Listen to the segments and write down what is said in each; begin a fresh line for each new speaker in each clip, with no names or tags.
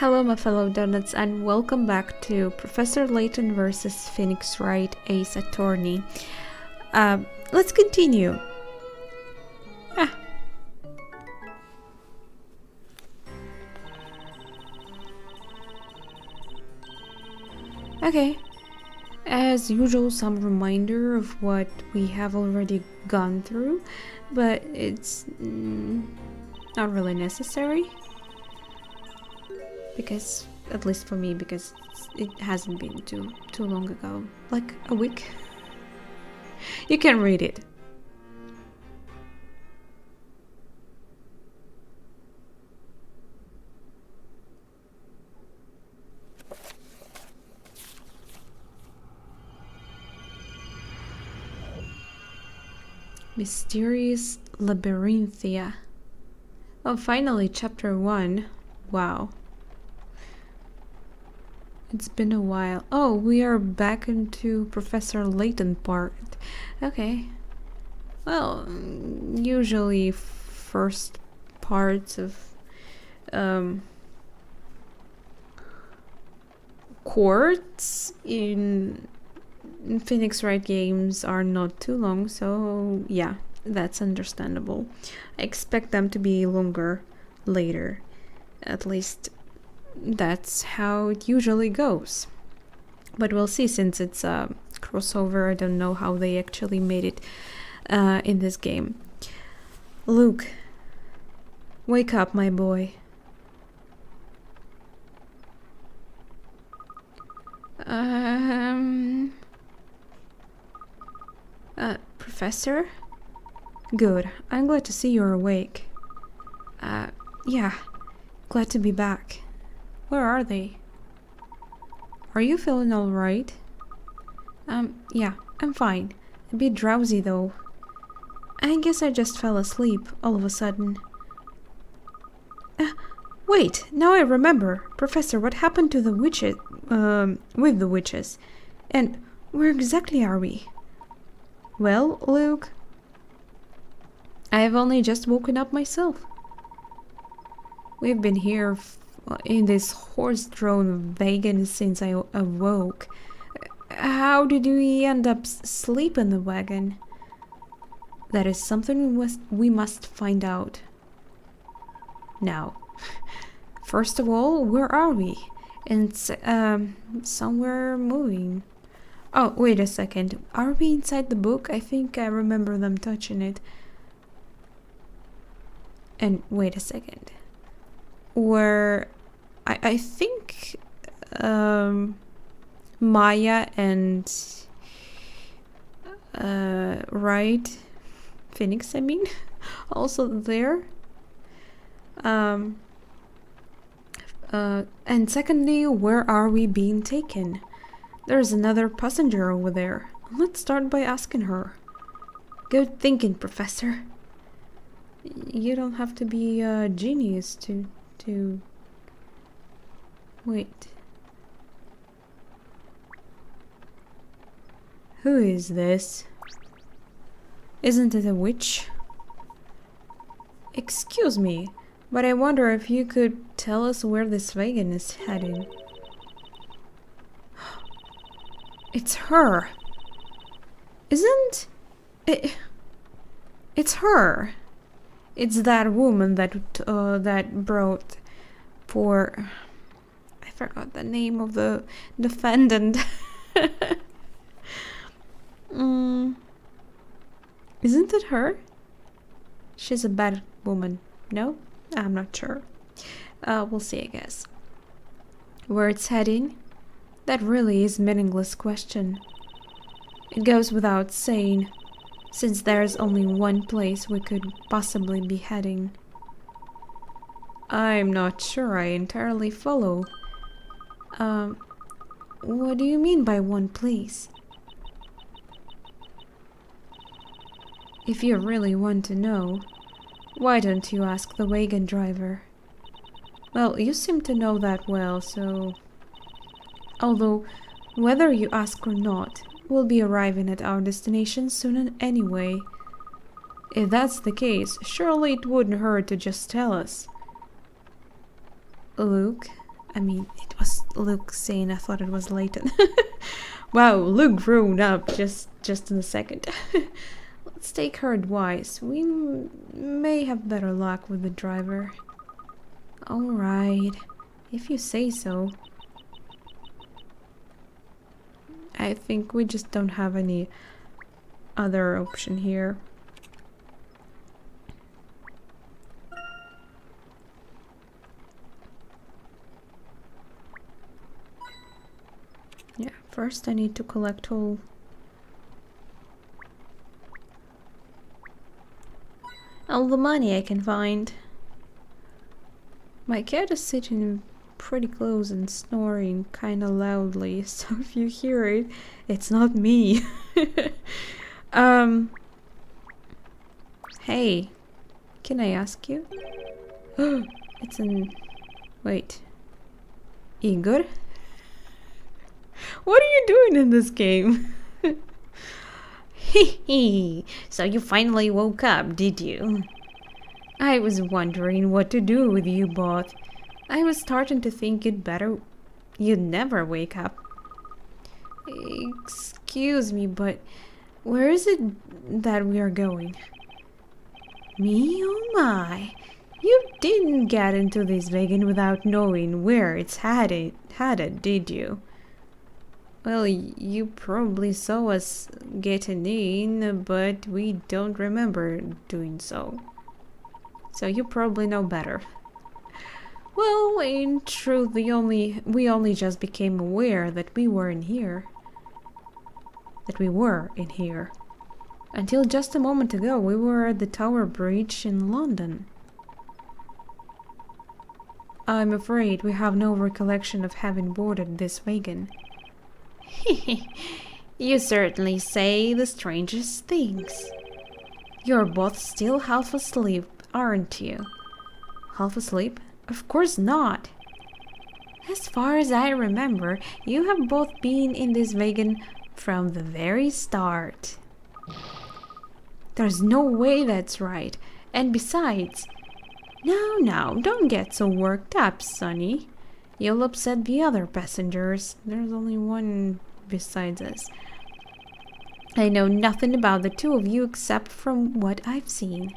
Hello my fellow donuts and welcome back to Professor Layton versus Phoenix Wright Ace Attorney. Let's continue. Okay, as usual, some reminder of what we have already gone through, but it's not really necessary. Because, at least for me, because it hasn't been too long ago. Like a week. You can read it. Mysterious Labyrinthia. Oh, finally, chapter 1. Wow. It's been a while. Oh, we are back into Professor Layton part. Okay. Well, usually first parts of courts in Phoenix Wright games are not too long, so yeah, that's understandable. I expect them to be longer later. At least that's how it usually goes. But we'll see, since it's a crossover. I don't know how they actually made it in this game. Luke, wake up, my boy. Professor? Good. I'm glad to see you're awake. Yeah. Glad to be back. Where are they? Are you feeling alright? Yeah, I'm fine. A bit drowsy though. I guess I just fell asleep all of a sudden. Wait, now I remember. Professor, what happened to the witches, with the witches? And where exactly are we? Well, Luke, I have only just woken up myself. We've been here in this horse-drawn wagon since I awoke. How did we end up asleep in the wagon? That is something we must find out. Now, first of all, where are we? And somewhere moving. Oh, wait a second. Are we inside the book? I think I remember them touching it. And wait a second. Where I think Maya and Wright, Phoenix, I mean, also there. And secondly, where are we being taken? There's another passenger over there. Let's start by asking her. Good thinking, Professor. You don't have to be a genius to... Wait. Who is this? Isn't it a witch? Excuse me, but I wonder if you could tell us where this wagon is heading. It's her. Isn't it? It's her. It's that woman that brought for... I forgot the name of the defendant. Isn't it her? She's a bad woman. No? I'm not sure. We'll see, I guess. Where it's heading? That really is a meaningless question. It goes without saying, since there's only one place we could possibly be heading. I'm not sure I entirely follow. What do you mean by one place? If you really want to know, why don't you ask the wagon driver? Well, you seem to know that well, so... Although, whether you ask or not, we'll be arriving at our destination soon anyway. If that's the case, surely it wouldn't hurt to just tell us. Luke, I mean, it was Luke saying I thought it was Layton. Wow, Luke grown up just in a second. Let's take her advice. We may have better luck with the driver. Alright, if you say so. I think we just don't have any other option here. Yeah, first I need to collect all the money I can find. My cat is sitting pretty close and snoring kinda loudly, so if you hear it, it's not me. Hey, can I ask you? It's an... Wait. Igor? What are you doing in this game? Hee, so you finally woke up, did you? I was wondering what to do with you both. I was starting to think you'd never wake up. Excuse me, but where is it that we are going? Me, oh my. You didn't get into this wagon without knowing where it's headed, did you? Well, you probably saw us getting in, but we don't remember doing so. So you probably know better. Well, in truth, we only just became aware that we were in here. Until just a moment ago, we were at the Tower Bridge in London. I'm afraid we have no recollection of having boarded this wagon. You certainly say the strangest things. You're both still half asleep, aren't you? Half asleep? Of course not. As far as I remember, you have both been in this wagon from the very start. There's no way that's right. And besides... Now, don't get so worked up, Sonny. You'll upset the other passengers. There's only one besides us. I know nothing about the two of you except from what I've seen.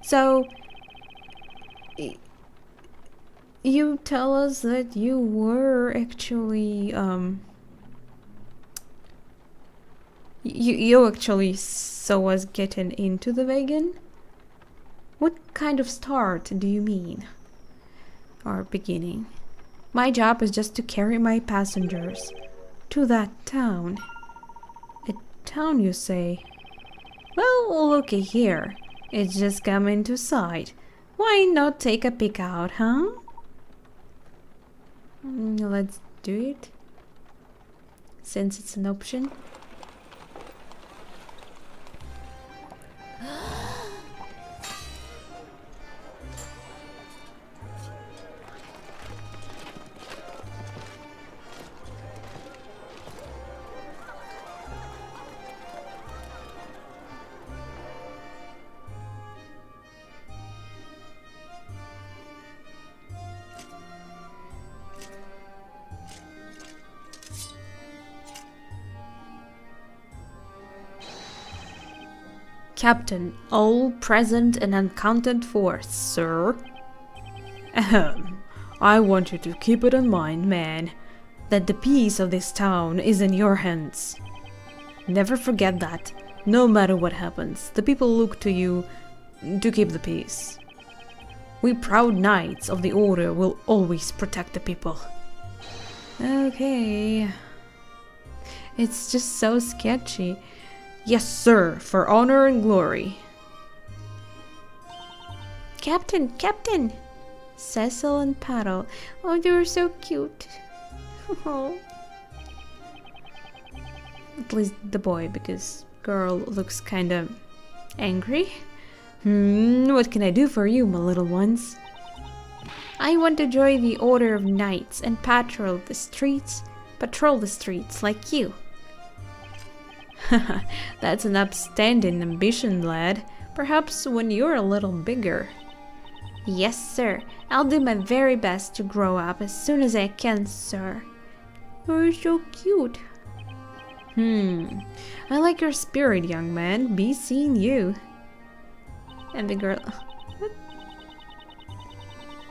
So... You tell us that you were actually, You actually saw us getting into the wagon? What kind of start do you mean? Or beginning? My job is just to carry my passengers to that town. A town, you say? Well, looky here. It's just come into sight. Why not take a peek out, huh? Let's do it. Since it's an option. Captain, all present and uncounted for, sir. Ahem. I want you to keep it in mind, man, that the peace of this town is in your hands. Never forget that. No matter what happens, the people look to you to keep the peace. We proud knights of the order will always protect the people. Okay. It's just so sketchy. Yes, sir, for honor and glory. Captain! Cecil and Paddle. Oh, they were so cute. Oh. At least the boy, because girl looks kinda angry. What can I do for you, my little ones? I want to join the Order of Knights and patrol the streets like you. That's an upstanding ambition, lad. Perhaps when you're a little bigger. Yes, sir. I'll do my very best to grow up as soon as I can, sir. You're so cute. I like your spirit, young man. Be seeing you. And the girl... What?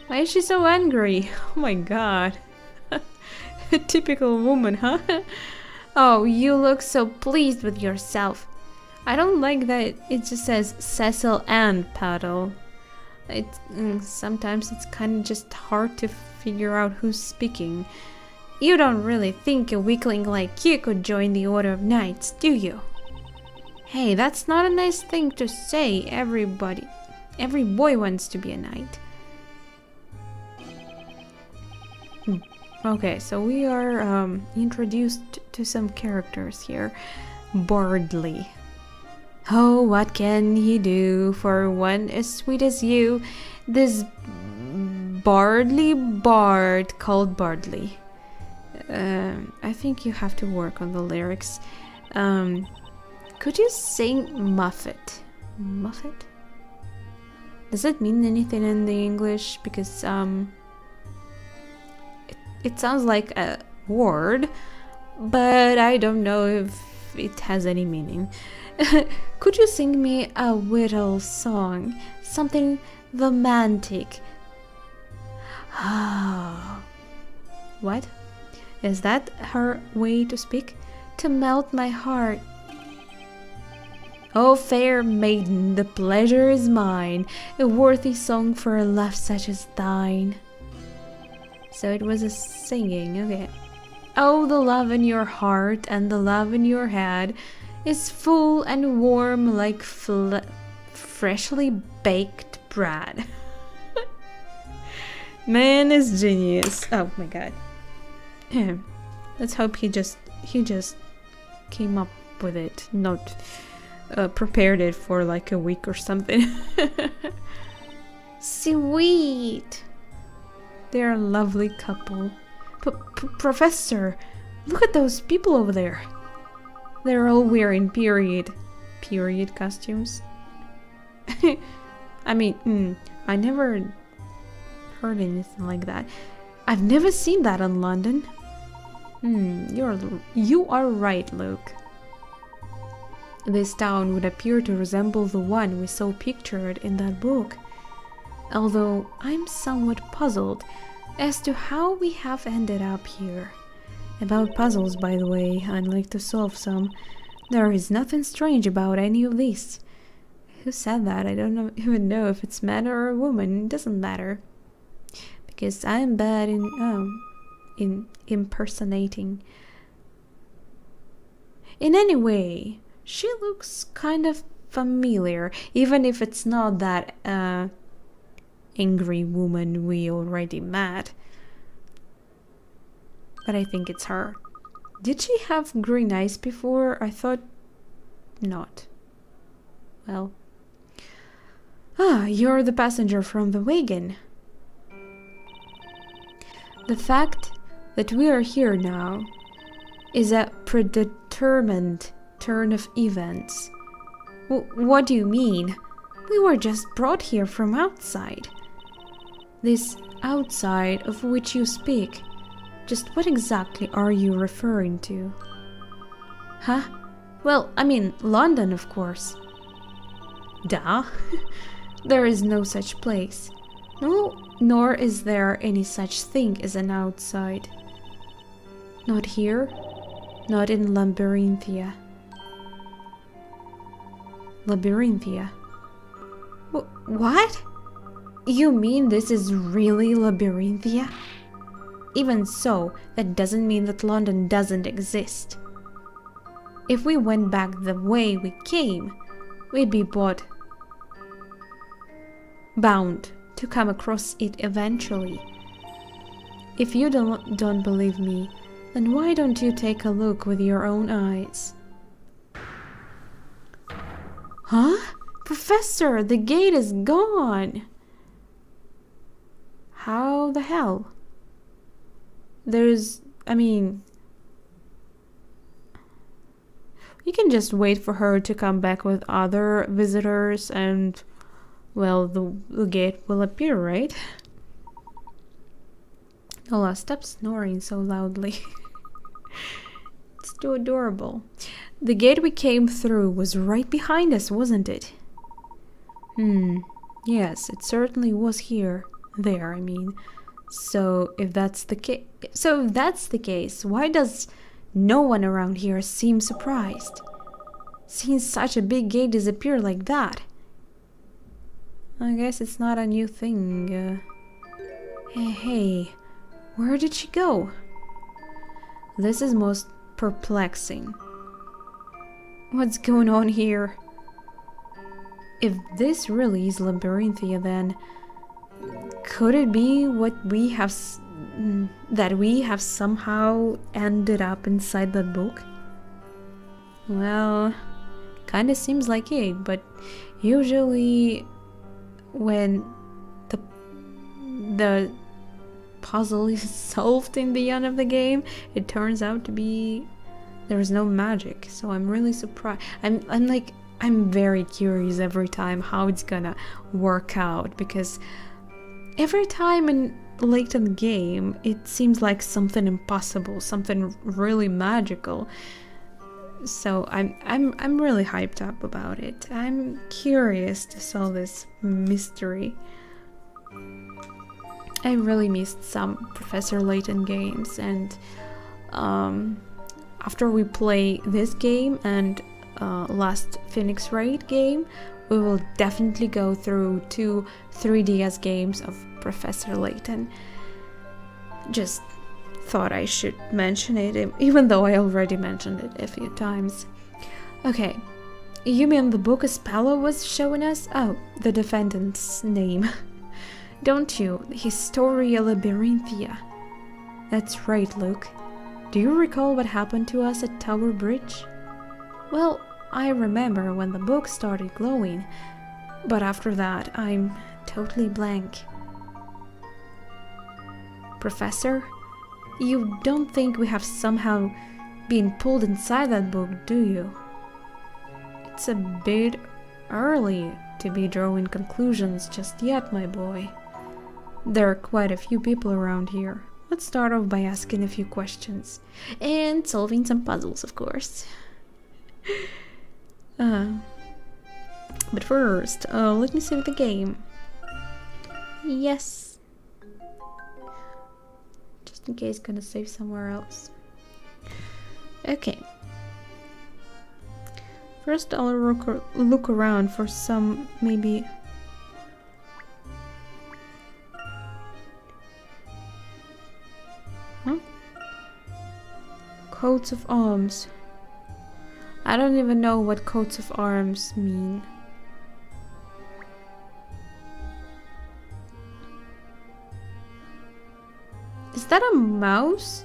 Why is she so angry? Oh my god. A typical woman, huh? Oh, you look so pleased with yourself. I don't like that it just says Cecil and Paddle. Sometimes it's kind of just hard to figure out who's speaking. You don't really think a weakling like you could join the Order of Knights, do you? Hey, that's not a nice thing to say. Every boy wants to be a knight. Okay, so we are introduced to some characters here. Bardley. Oh, what can he do for one as sweet as you? This Bardley bard called Bardley. I think you have to work on the lyrics. Could you sing Muffet? Muffet? Does it mean anything in the English? Because it sounds like a word, but I don't know if it has any meaning. Could you sing me a little song? Something romantic. What? Is that her way to speak? To melt my heart. Oh, fair maiden, the pleasure is mine, a worthy song for a love such as thine. So it was a singing, okay. Oh, the love in your heart and the love in your head is full and warm like freshly baked bread. Man is genius. Oh my god. Let's hope he just came up with it, not prepared it for like a week or something. Sweet. They're a lovely couple. Professor, look at those people over there. They're all wearing period costumes. I mean, I never heard anything like that. I've never seen that in London. You are right, Luke. This town would appear to resemble the one we saw pictured in that book. Although I'm somewhat puzzled as to how we have ended up here. About puzzles, by the way, I'd like to solve some. There is nothing strange about any of these. Who said that? I don't even know if it's man or a woman. It doesn't matter. Because I am bad in impersonating. In any way, she looks kind of familiar, even if it's not that angry woman we already met. But I think it's her. Did she have green eyes before? I thought not. Well. You're the passenger from the wagon. The fact that we are here now is a predetermined turn of events. What do you mean? We were just brought here from outside. This outside of which you speak, just what exactly are you referring to? Huh? Well, I mean, London, of course. Duh. There is no such place. No, nor is there any such thing as an outside. Not here, not in Labyrinthia. Labyrinthia? What? You mean this is really Labyrinthia? Even so, that doesn't mean that London doesn't exist. If we went back the way we came, we'd be bound to come across it eventually. If you don't believe me, then why don't you take a look with your own eyes? Huh? Professor, the gate is gone! How the hell? You can just wait for her to come back with other visitors and well, the gate will appear, right? Nola, stop snoring so loudly. It's too adorable. The gate we came through was right behind us, wasn't it? Yes, it certainly was here. There, I mean. So if that's the case, why does no one around here seem surprised? Seeing such a big gate disappear like that. I guess it's not a new thing. Hey, where did she go? This is most perplexing. What's going on here? If this really is Labyrinthia, then could it be that we have somehow ended up inside that book? Well, kinda seems like it, but usually when the puzzle is solved in the end of the game, it turns out to be there's no magic. So I'm really surprised. I'm very curious every time how it's gonna work out, because every time in Layton game it seems like something impossible, something really magical. So I'm really hyped up about it. I'm curious to solve this mystery. I really missed some Professor Layton games, and after we play this game and last Phoenix Wright game, we will definitely go through 2 3DS games of Professor Layton. Just thought I should mention it, even though I already mentioned it a few times. Okay, you mean the book Spello was showing us? Oh, the defendant's name. Don't you? Historia Labyrinthia. That's right, Luke. Do you recall what happened to us at Tower Bridge? Well, I remember when the book started glowing, but after that, I'm totally blank. Professor, you don't think we have somehow been pulled inside that book, do you? It's a bit early to be drawing conclusions just yet, my boy. There are quite a few people around here. Let's start off by asking a few questions. And solving some puzzles, of course. But first, let me save the game. Yes. Just in case, gonna save somewhere else. Okay. First, I'll look around for some, maybe... Huh? Coats of arms. I don't even know what coats of arms mean. Is that a mouse?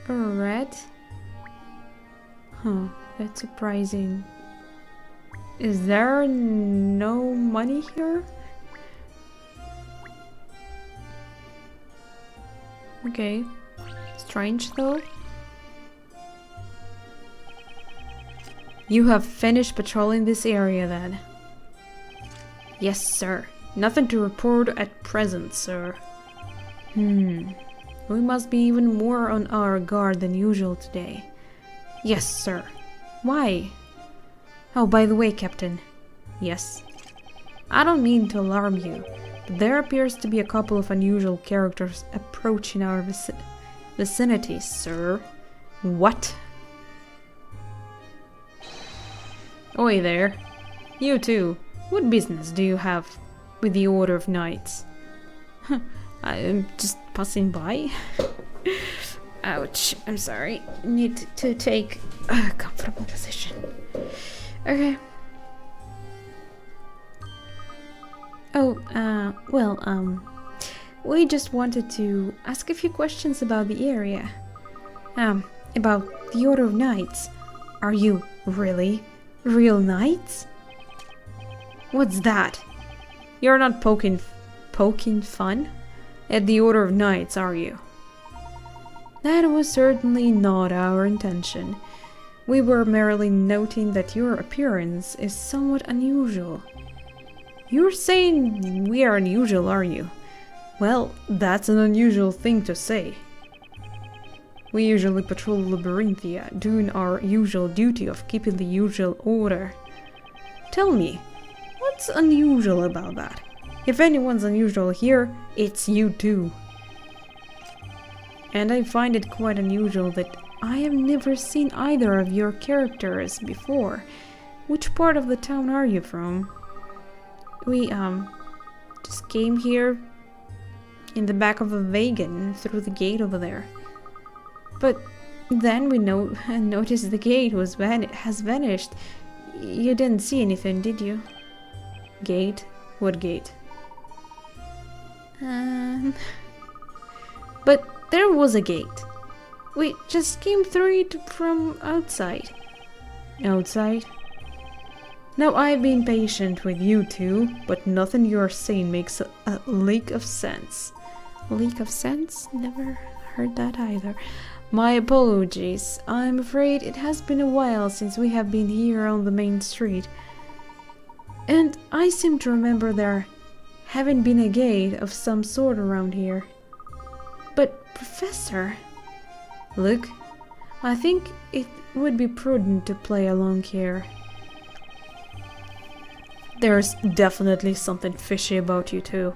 A rat? Huh, that's surprising. Is there no money here? Okay. Strange though. You have finished patrolling this area then? Yes, sir. Nothing to report at present, sir. We must be even more on our guard than usual today. Yes, sir. Why? Oh, by the way, Captain. Yes? I don't mean to alarm you, but there appears to be a couple of unusual characters approaching our vicinity, sir. What? Oi there. You too. What business do you have with the Order of Knights? I'm just passing by. Ouch. I'm sorry. Need to take a comfortable position. Okay. Oh, we just wanted to ask a few questions about the area. About the Order of Knights. Are you really real knights? What's that? You're not poking fun at the Order of Knights, are you? That was certainly not our intention. We were merely noting that your appearance is somewhat unusual. You're saying we are unusual, are you? Well, that's an unusual thing to say. We usually patrol Labyrinthia, doing our usual duty of keeping the usual order. Tell me, what's unusual about that? If anyone's unusual here, it's you too. And I find it quite unusual that I have never seen either of your characters before. Which part of the town are you from? We, just came here in the back of a wagon through the gate over there. But then we noticed the gate has vanished. You didn't see anything, did you? Gate? What gate? But there was a gate. We just came through it from outside. Outside? Now I've been patient with you two, but nothing you're saying makes a leak of sense. Leak of sense? Never heard that either. My apologies. I'm afraid it has been a while since we have been here on the main street. And I seem to remember there having been a gate of some sort around here. But, Professor... Look, I think it would be prudent to play along here. There's definitely something fishy about you two.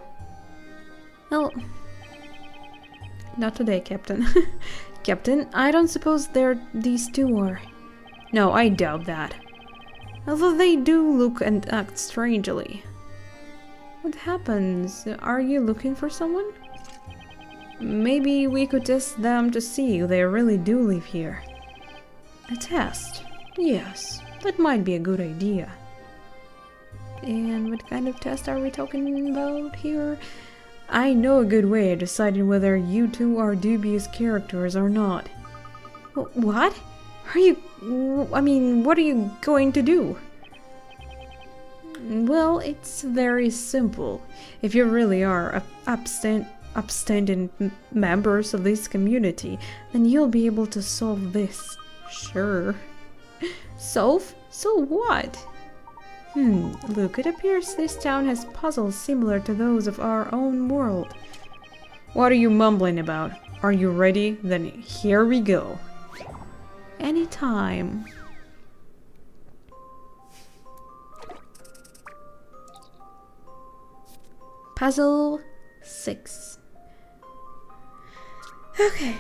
Well... Not today, Captain. Captain, I don't suppose these two are. No, I doubt that. Although they do look and act strangely. What happens? Are you looking for someone? Maybe we could test them to see if they really do live here. A test? Yes, that might be a good idea. And what kind of test are we talking about here? I know a good way of deciding whether you two are dubious characters or not. What? What are you going to do? Well, it's very simple. If you really are upstanding members of this community, then you'll be able to solve this. Sure. Solve? So what? Look, it appears this town has puzzles similar to those of our own world. What are you mumbling about? Are you ready? Then here we go. Anytime. Puzzle 6. Okay.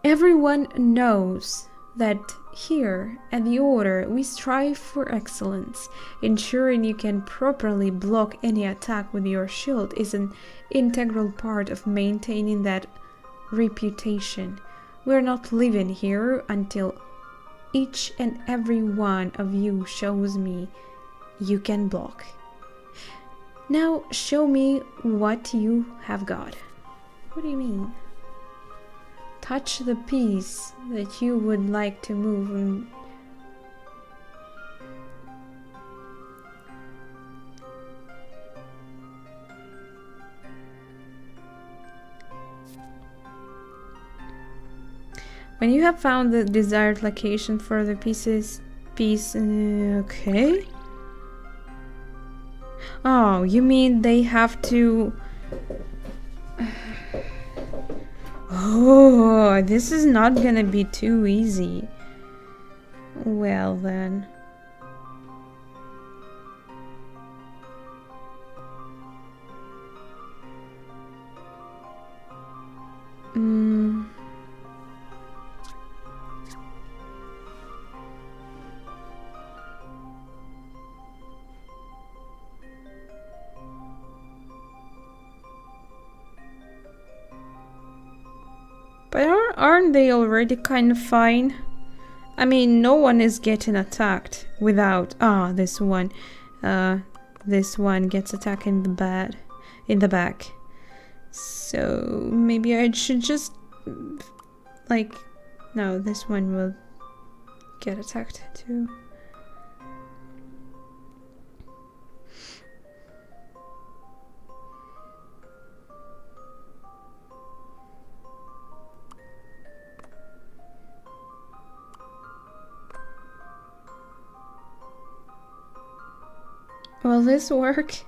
Everyone knows that here at the Order we strive for excellence. Ensuring you can properly block any attack with your shield is an integral part of maintaining that reputation. We're not leaving here until each and every one of you shows me you can block. Now show me what you have got. What do you mean? Touch the piece that you would like to move and when you have found the desired location for the piece, okay. Oh, you mean they have to... Oh, this is not gonna be too easy. Well then. But aren't they already kind of fine? I mean, no one is getting attacked without... this one. This one gets attacked in the back. So maybe I should just... No, this one will get attacked too. Will this work?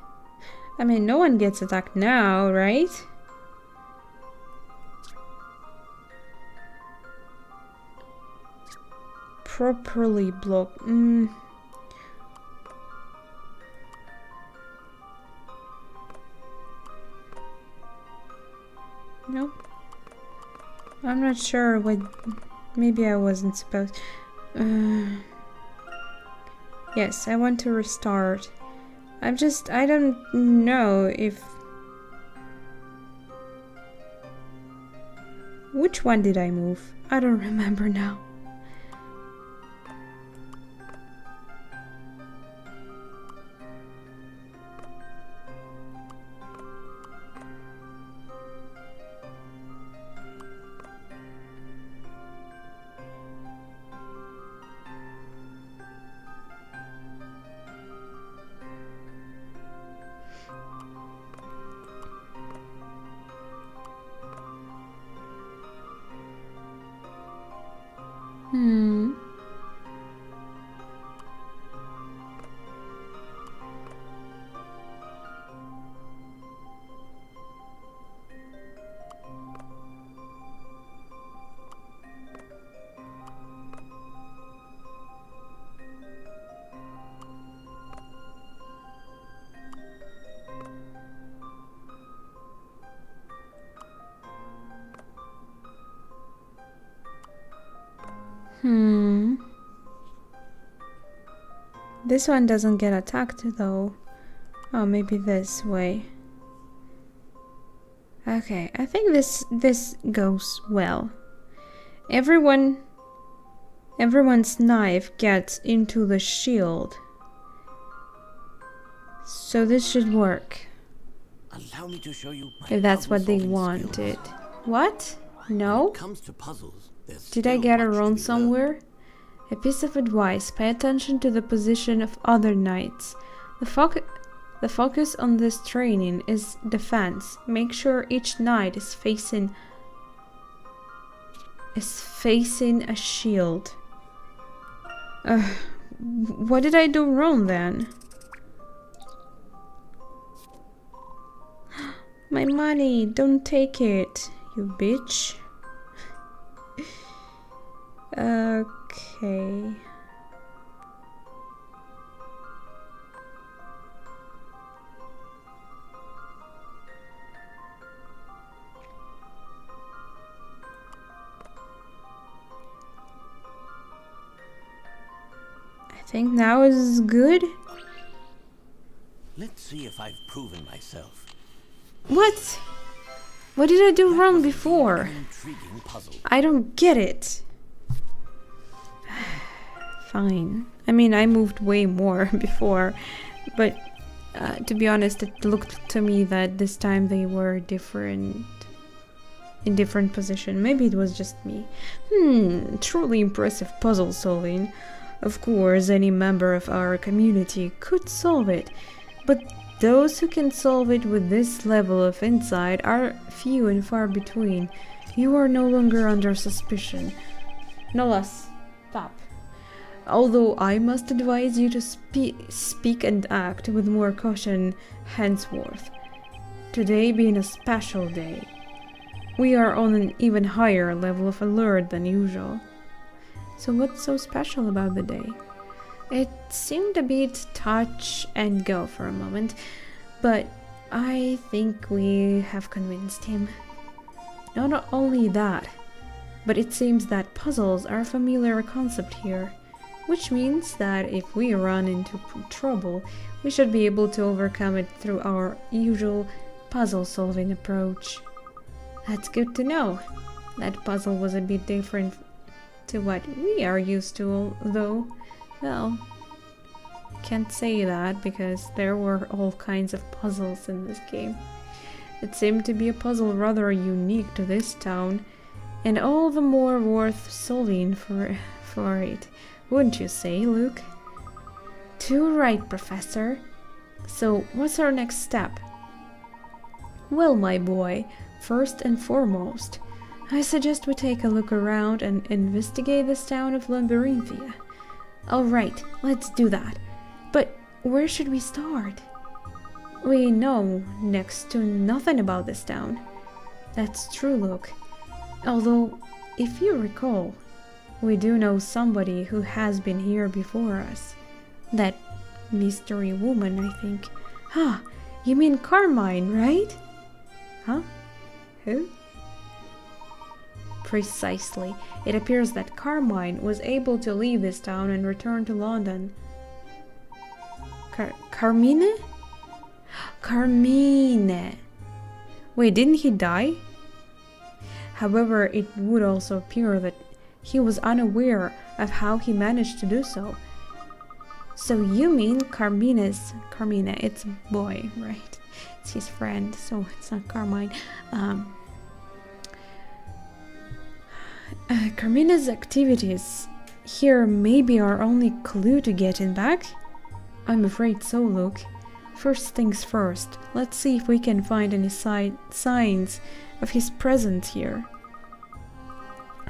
I mean, no one gets attacked now, right? Properly blocked. Nope. I'm not sure what... Maybe I wasn't supposed... Yes, I want to restart. I don't know if... Which one did I move? I don't remember now. This one doesn't get attacked though. Oh, maybe this way. Okay, I think this goes well. Everyone's knife gets into the shield. So this should work.
Allow me to show you
If that's what they wanted. What? No?
When it comes to puzzles,
Did I get it wrong somewhere? A piece of advice: pay attention to the position of other knights. The focus on this training is defense. Make sure each knight is facing a shield. What did I do wrong then? My money, don't take it, you bitch. Okay. I think now is good.
Let's see if I've proven myself.
What? What did I do wrong before?
An intriguing puzzle.
I don't get it. Fine. I mean, I moved way more before, but to be honest, it looked to me that this time they were different, in different position. Maybe it was just me. Truly impressive puzzle solving. Of course, any member of our community could solve it, but those who can solve it with this level of insight are few and far between. You are no longer under suspicion. Nolas, stop. Although I must advise you to speak and act with more caution henceforth. Today being a special day, we are on an even higher level of alert than usual. So what's so special about the day? It seemed a bit touch and go for a moment, but I think we have convinced him. Not only that, but it seems that puzzles are a familiar concept here, which means that if we run into trouble, we should be able to overcome it through our usual puzzle-solving approach. That's good to know. That puzzle was a bit different to what we are used to, though. Well, can't say that because there were all kinds of puzzles in this game. It seemed to be a puzzle rather unique to this town, and all the more worth solving for it. Wouldn't you say, Luke? Too right, Professor. So, what's our next step? Well, my boy, first and foremost, I suggest we take a look around and investigate this town of Labyrinthia. Alright, let's do that. But where should we start? We know next to nothing about this town. That's true, Luke. Although, if you recall, we do know somebody who has been here before us. That mystery woman, I think. Ah, you mean Carmine, right? Huh? Who? Precisely. It appears that Carmine was able to leave this town and return to London. Carmine? Carmine! Wait, didn't he die? However, it would also appear that he was unaware of how he managed to do so. So you mean Carmine, it's a boy, right? It's his friend, so it's not Carmine. Carmina's activities here may be our only clue to getting back? I'm afraid so, Luke. First things first, let's see if we can find any signs of his presence here.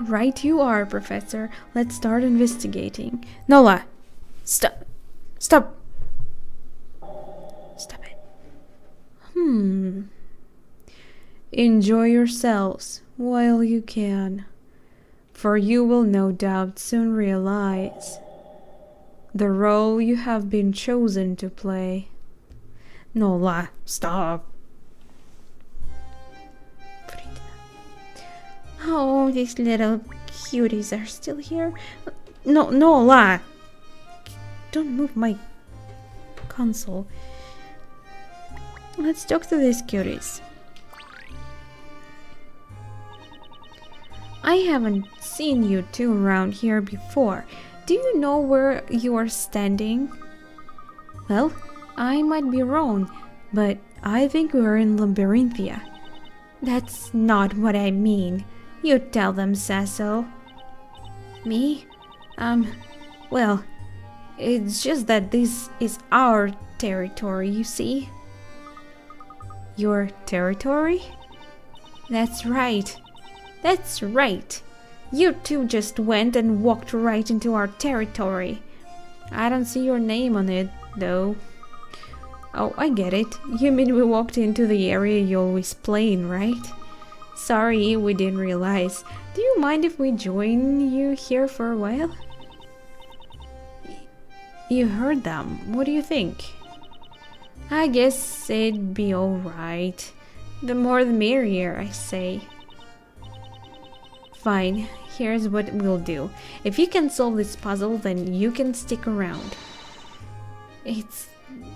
Right you are, Professor. Let's start investigating. Nola! Stop! Stop! Stop it. Enjoy yourselves while you can, for you will no doubt soon realize the role you have been chosen to play. Nola, stop. Oh, these little cuties are still here. No, Nola! Don't move my console. Let's talk to these cuties. I haven't seen you two around here before. Do you know where you are standing? Well, I might be wrong, but I think we're in Labyrinthia. That's not what I mean. You tell them, Cecil. Me? Well, it's just that this is our territory, you see. Your territory? That's right. That's right. You two just went and walked right into our territory. I don't see your name on it, though. Oh, I get it. You mean we walked into the area you always play in, right? Sorry, we didn't realize. Do you mind if we join you here for a while? You heard them. What do you think? I guess it'd be alright. The more the merrier, I say. Fine, here's what we'll do. If you can solve this puzzle, then you can stick around. It's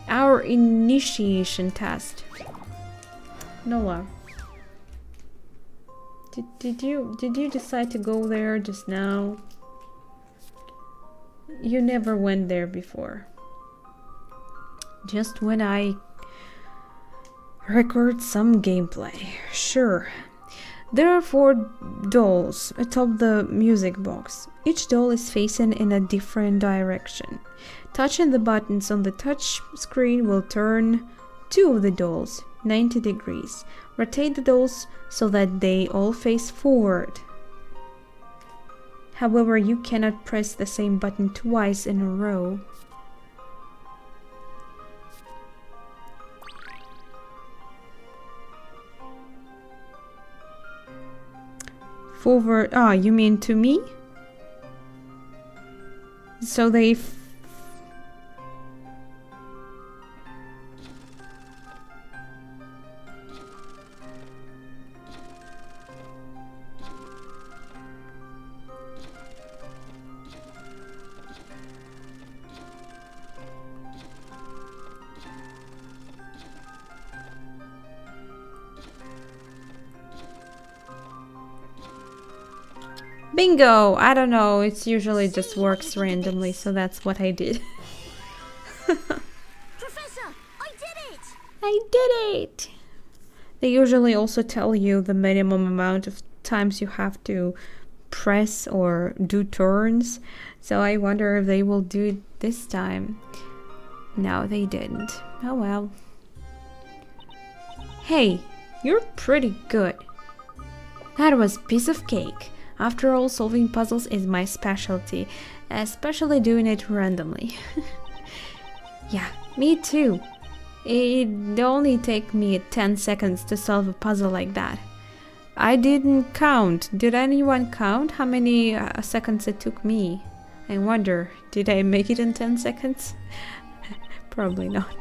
our initiation test. Nola. Did you decide to go there just now? You never went there before. Just when I record some gameplay. Sure. There are 4 dolls atop the music box. Each doll is facing in a different direction. Touching the buttons on the touch screen will turn 2 of the dolls 90 degrees. Rotate the dolls so that they all face forward. However, you cannot press the same button twice in a row. Forward. Ah, you mean to me? So they Bingo! I don't know, it usually just works randomly, so that's what I did.
Professor, I did it!
I did it! They usually also tell you the minimum amount of times you have to press or do turns, so I wonder if they will do it this time. No, they didn't. Oh well. Hey, you're pretty good. That was piece of cake. After all, solving puzzles is my specialty, especially doing it randomly. Yeah, me too. It'd only take me 10 seconds to solve a puzzle like that. I didn't count. Did anyone count how many seconds it took me? I wonder, did I make it in 10 seconds? Probably not.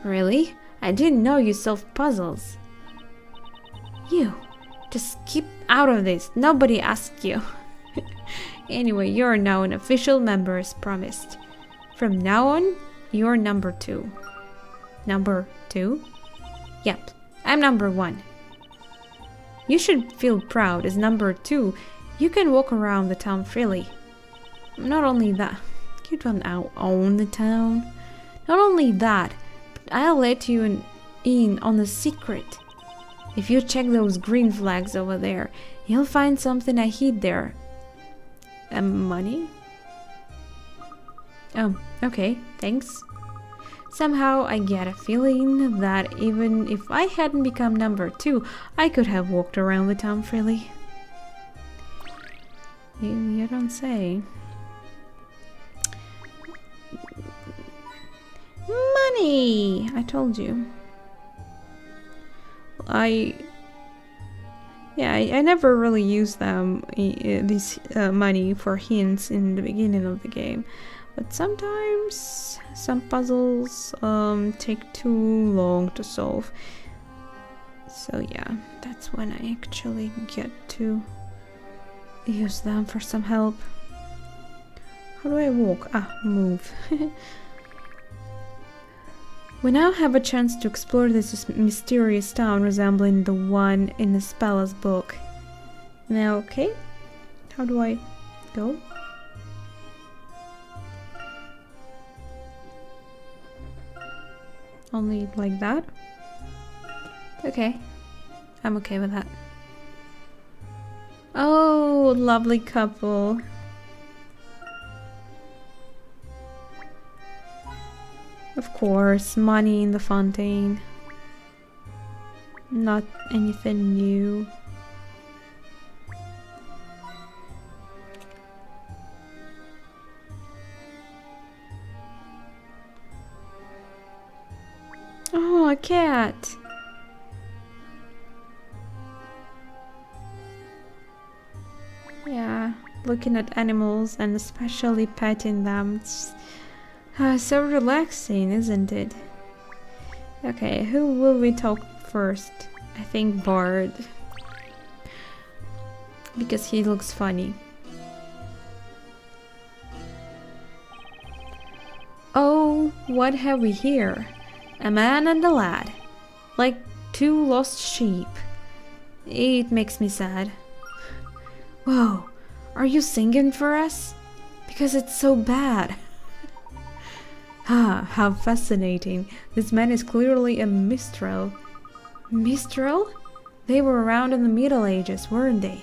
Really? I didn't know you solved puzzles. You, just keep out of this. Nobody asked you. Anyway, you're now an official member as promised. From now on, you're number 2. Number 2? Yep, I'm number 1. You should feel proud. As number 2, you can walk around the town freely. Not only that, you don't own the town. Not only that, but I'll let you in on a secret. If you check those green flags over there, you'll find something I hid there. Money? Oh, okay, thanks. Somehow I get a feeling that even if I hadn't become number 2, I could have walked around the town freely. You don't say. Money! I told you. I never really used them, this money for hints in the beginning of the game. But sometimes some puzzles take too long to solve. So yeah, that's when I actually get to use them for some help. How do I walk? Move. We now have a chance to explore this mysterious town resembling the one in the Spella's book. Now, okay, how do I go? Only like that? Okay, I'm okay with that. Oh, lovely couple. Of course, money in the fountain. Not anything new. Oh, a cat. Yeah, looking at animals and especially petting them. It's so relaxing, isn't it? Okay, who will we talk first? I think Bard. Because he looks funny. Oh, what have we here? A man and a lad. Like 2 lost sheep. It makes me sad. Whoa, are you singing for us? Because it's so bad. How fascinating. This man is clearly a minstrel. Minstrel? They were around in the Middle Ages, weren't they?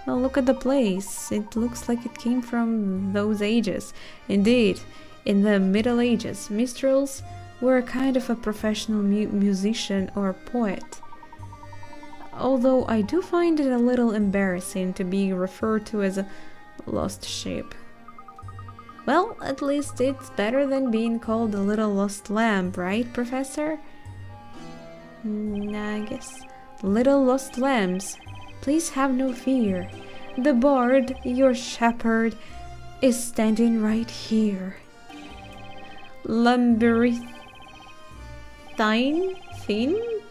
Well, look at the place. It looks like it came from those ages. Indeed, in the Middle Ages, minstrels were a kind of a professional musician or poet. Although I do find it a little embarrassing to be referred to as a lost sheep. Well, at least it's better than being called a little lost lamb, right, Professor? I guess. Little lost lambs, please have no fear. The bard, your shepherd, is standing right here. Lumberithine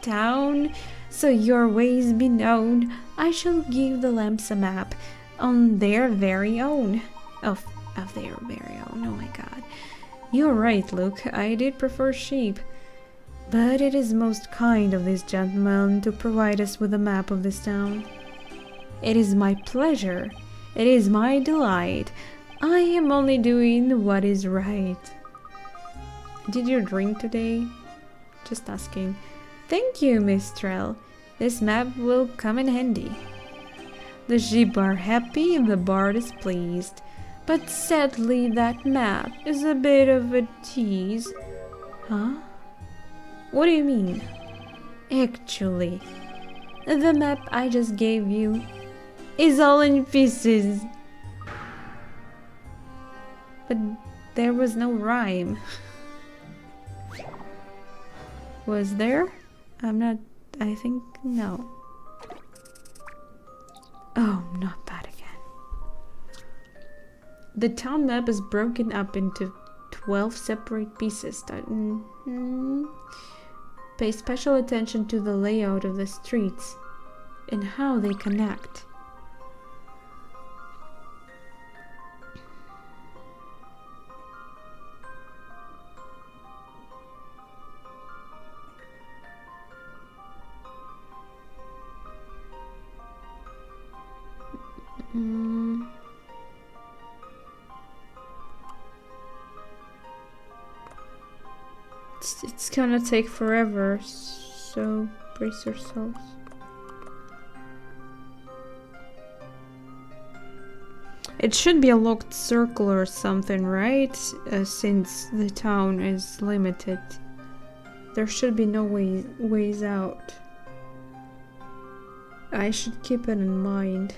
town, so your ways be known. I shall give the lambs a map on their very own. Of their very own, oh my god. You're right, Luke, I did prefer sheep. But it is most kind of this gentleman to provide us with a map of this town. It is my pleasure. It is my delight. I am only doing what is right. Did you drink today? Just asking. Thank you, Mistral. This map will come in handy. The sheep are happy and the bard is pleased. But sadly, that map is a bit of a tease. Huh? What do you mean? Actually, the map I just gave you is all in pieces. But there was no rhyme. Was there? I'm not... I think no. Oh, not that again. The town map is broken up into 12 separate pieces. Pay special attention to the layout of the streets and how they connect. It's gonna take forever, so brace yourselves. It should be a locked circle or something, right? Since the town is limited. There should be no ways out. I should keep it in mind.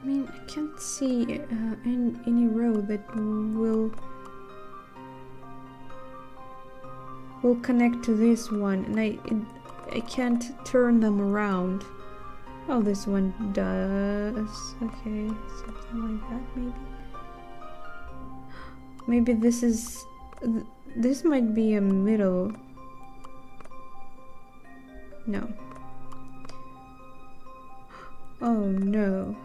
I mean, I can't see any road that will connect to this one, and I can't turn them around. Oh, this one does. Okay, something like that maybe. Maybe this is... this might be a middle. No. Oh no.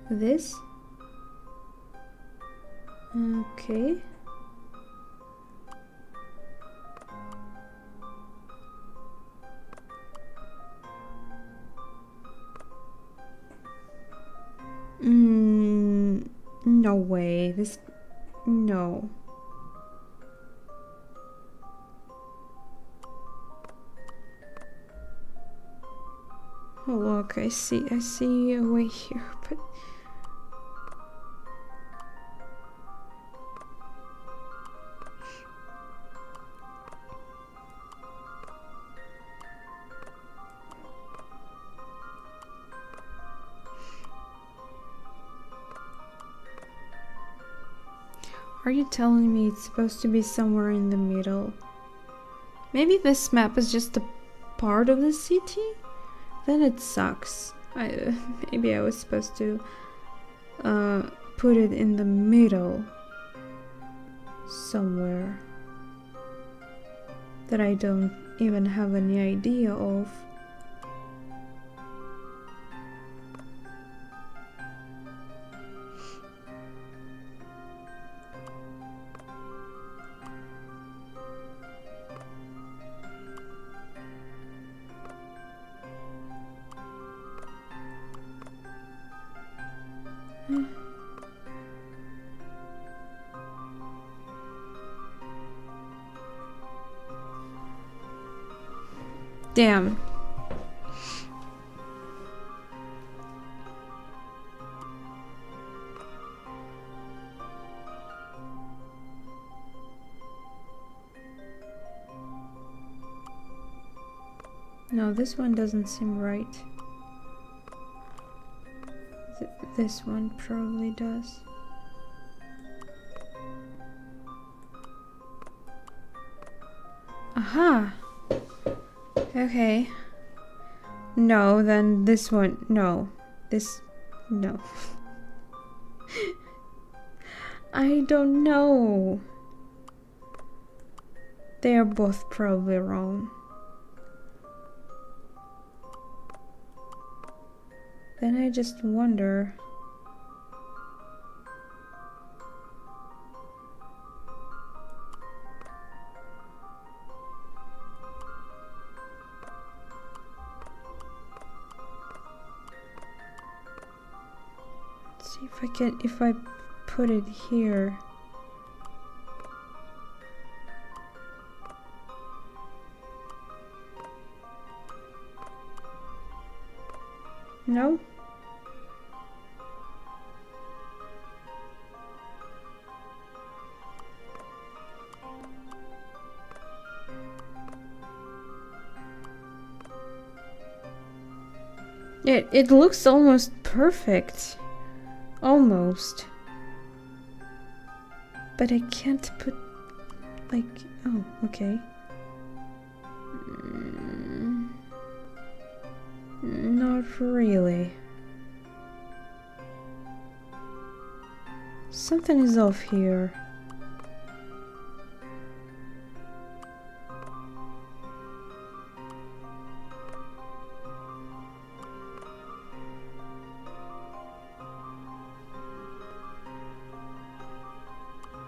This? Okay. No way. This... no. Oh look, I see a way here, but... Are you telling me it's supposed to be somewhere in the middle? Maybe this map is just a part of the city? Then it sucks. Maybe I was supposed to put it in the middle somewhere that I don't even have any idea of. Damn. No, this one doesn't seem right. This one probably does. Aha! Okay. No, then this one. No. This. No. I don't know. They are both probably wrong. Then I just wonder. See if I put it here. No? It looks almost perfect. Almost. But I can't put... like... oh, okay. Not really. Something is off here.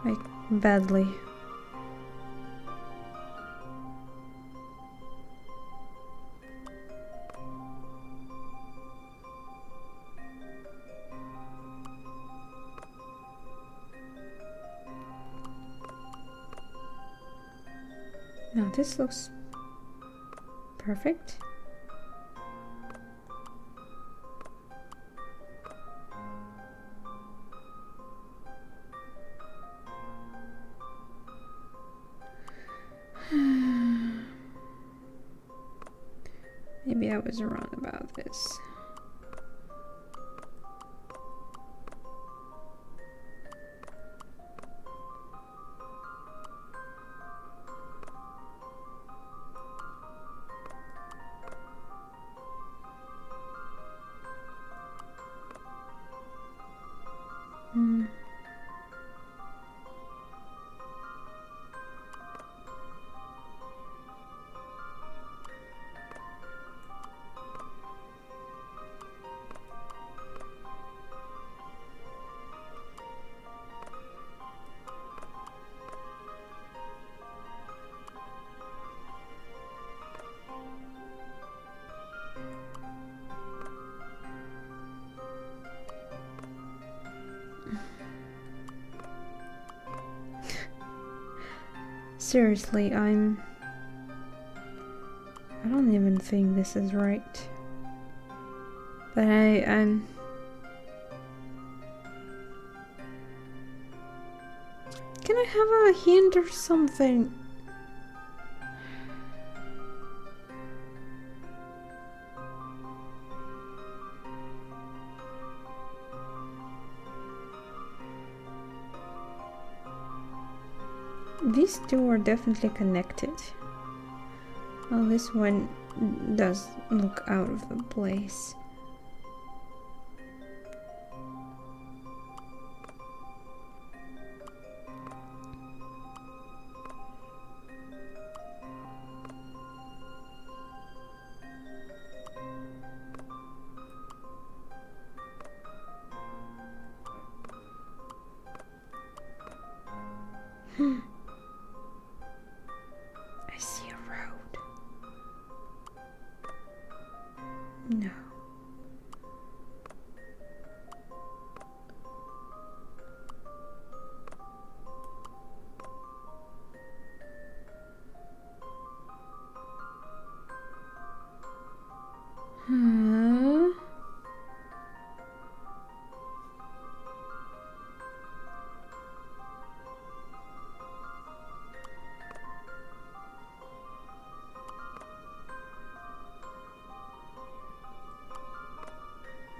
Like, badly. Now this looks perfect. Maybe I was wrong about this. Seriously, I don't even think this is right. But I'm... Can I have a hint or something? These two are definitely connected. Well, this one does look out of the place. I see a road. No. Huh?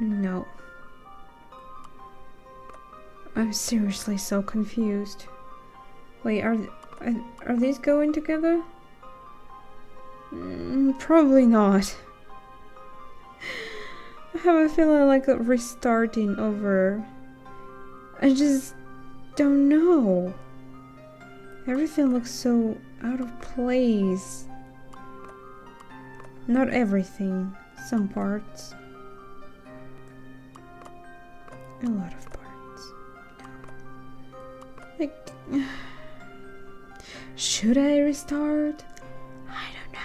No. I'm seriously so confused. Wait, are these going together? Probably not. I have a feeling like restarting over. I just don't know. Everything looks so out of place. Not everything, some parts. A lot of parts. Like, should I restart? I don't know.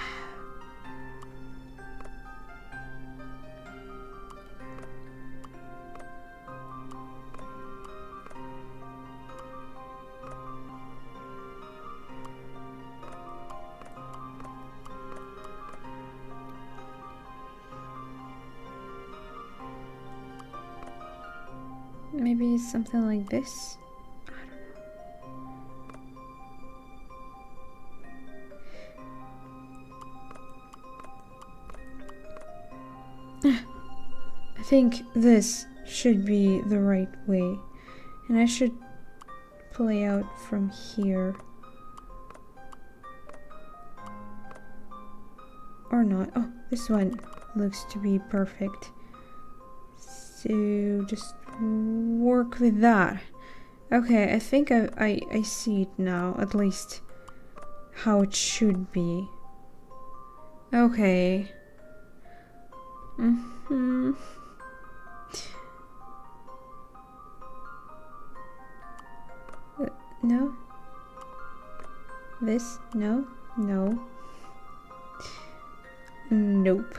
Maybe something like this? I don't know. think this should be the right way. And I should play out from here. Or not. Oh, this one looks to be perfect. So just work with that. Okay, I think I see it now, at least how it should be. Okay. No? This? No? No. Nope.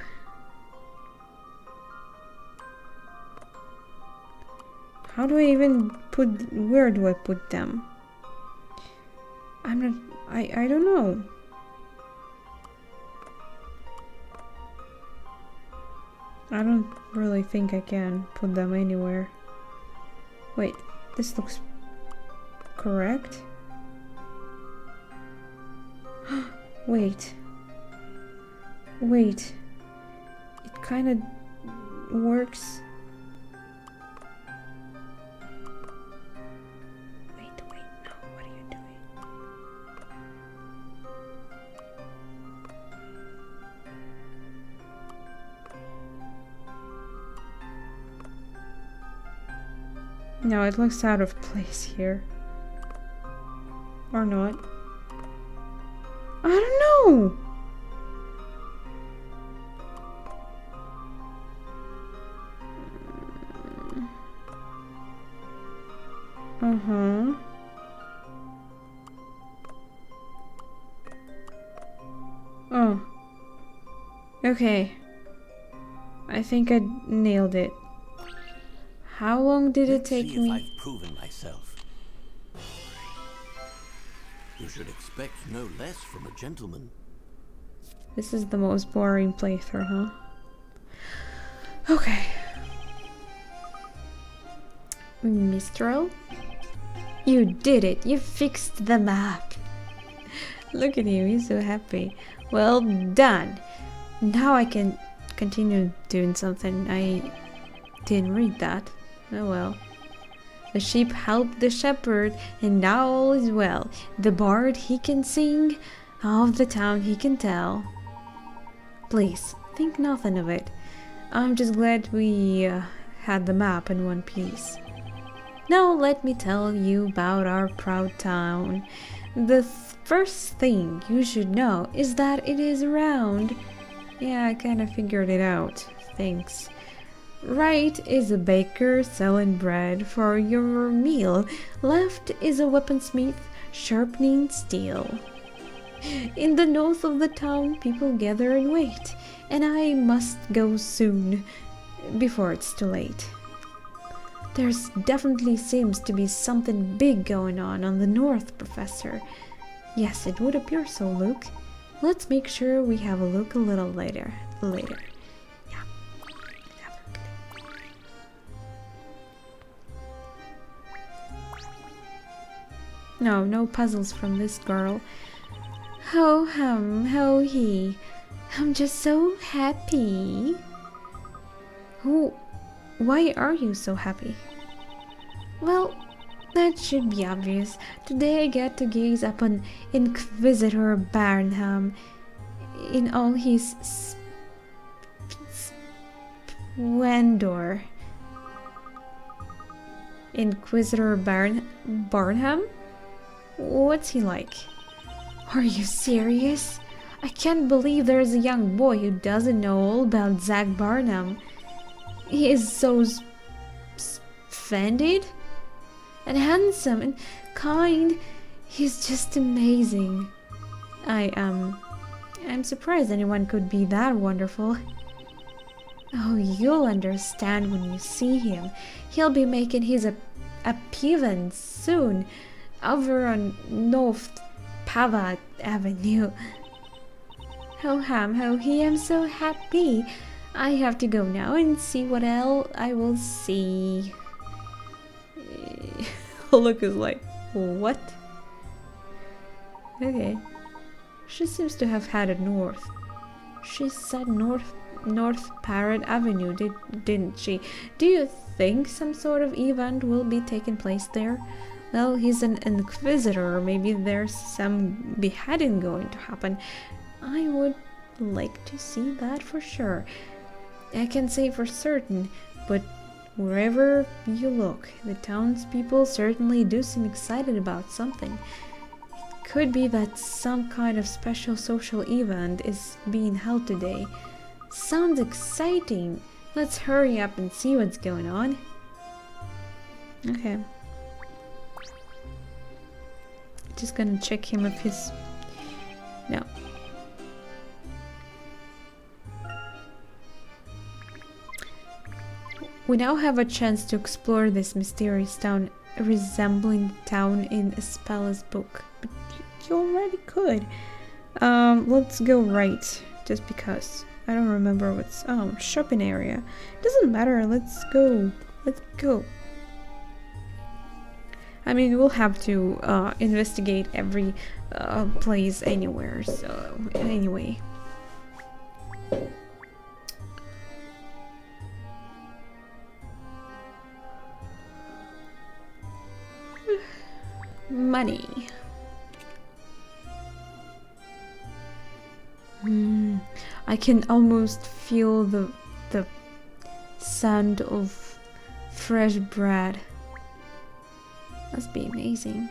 How do I even put... Where do I put them? I'm not... I don't know. I don't really think I can put them anywhere. Wait, this looks correct? Wait. Wait. It kind of works. Wait, no, what are you doing? No, it looks out of place here. Or not. I don't know! Oh. Okay. I think I nailed it. How long did it take
See
me?
if I've proven myself. You should expect no less from a gentleman.
This is the most boring playthrough, huh? Okay. Mistral? You did it! You fixed the map! Look at him, he's so happy. Well done! Now I can continue doing something. I didn't read that. Oh well. The sheep helped the shepherd, and now all is well. The bard he can sing, of the town he can tell. Please, think nothing of it. I'm just glad we had the map in one piece. Now let me tell you about our proud town. The first thing you should know is that it is round. Yeah, I kind of figured it out. Thanks. Wright is a baker selling bread for your meal. Left is a weaponsmith sharpening steel. In the north of the town, people gather and wait, and I must go soon, before it's too late. There's definitely seems to be something big going on the north, Professor. Yes, it would appear so, Luke. Let's make sure we have a look a little later. Yeah, definitely. No puzzles from this girl. Ho hum, ho he. I'm just so happy. Why are you so happy? Well, that should be obvious. Today I get to gaze upon Inquisitor Barnham in all his splendor. Inquisitor Barnham? What's he like? Are you serious? I can't believe there's a young boy who doesn't know all about Zach Barnham. He is so splendid and handsome and kind. He's just amazing. I'm surprised anyone could be that wonderful. Oh, you'll understand when you see him. He'll be making his appearance soon over on North Pava Avenue. Ho ham ho he, I'm so happy. I have to go now and see what else I will see. Look is like, what? Okay. She seems to have headed north. She said north North Parrot Avenue, didn't she? Do you think some sort of event will be taking place there? Well, he's an inquisitor. Maybe there's some beheading going to happen. I would like to see that for sure. I can't say for certain, but wherever you look, the townspeople certainly do seem excited about something. It could be that some kind of special social event is being held today. Sounds exciting. Let's hurry up and see what's going on. Okay. Just gonna check him if he's... No. We now have a chance to explore this mysterious town resembling the town in Espella's book. But you already could. Let's go right, just because. I don't remember what's... Oh, shopping area. Doesn't matter, let's go. Let's go. I mean, we'll have to investigate every place anywhere, so anyway. Money. I can almost feel the sound of fresh bread. Must be amazing.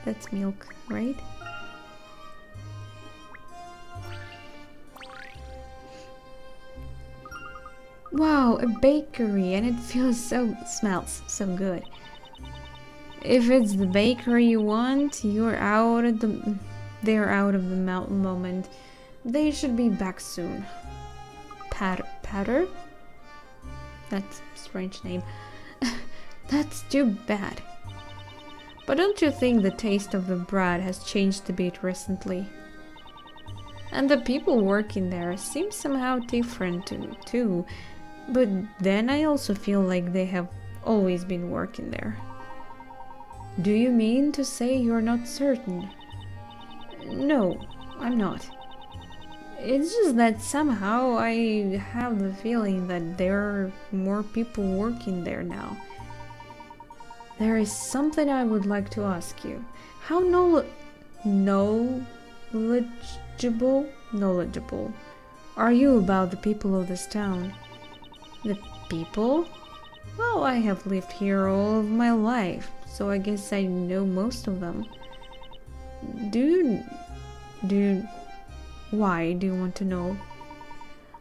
That's milk, right? Wow, a bakery, and it smells so good. If it's the bakery you want, they're out of the moment. They should be back soon. Patter? That's a strange name. That's too bad. But don't you think the taste of the bread has changed a bit recently? And the people working there seem somehow different too. But then I also feel like they have always been working there. Do you mean to say you're not certain? No, I'm not. It's just that somehow I have the feeling that there are more people working there now. There is something I would like to ask you. How knowledgeable are you about the people of this town? The people? Well, I have lived here all of my life, so I guess I know most of them. Why do you want to know?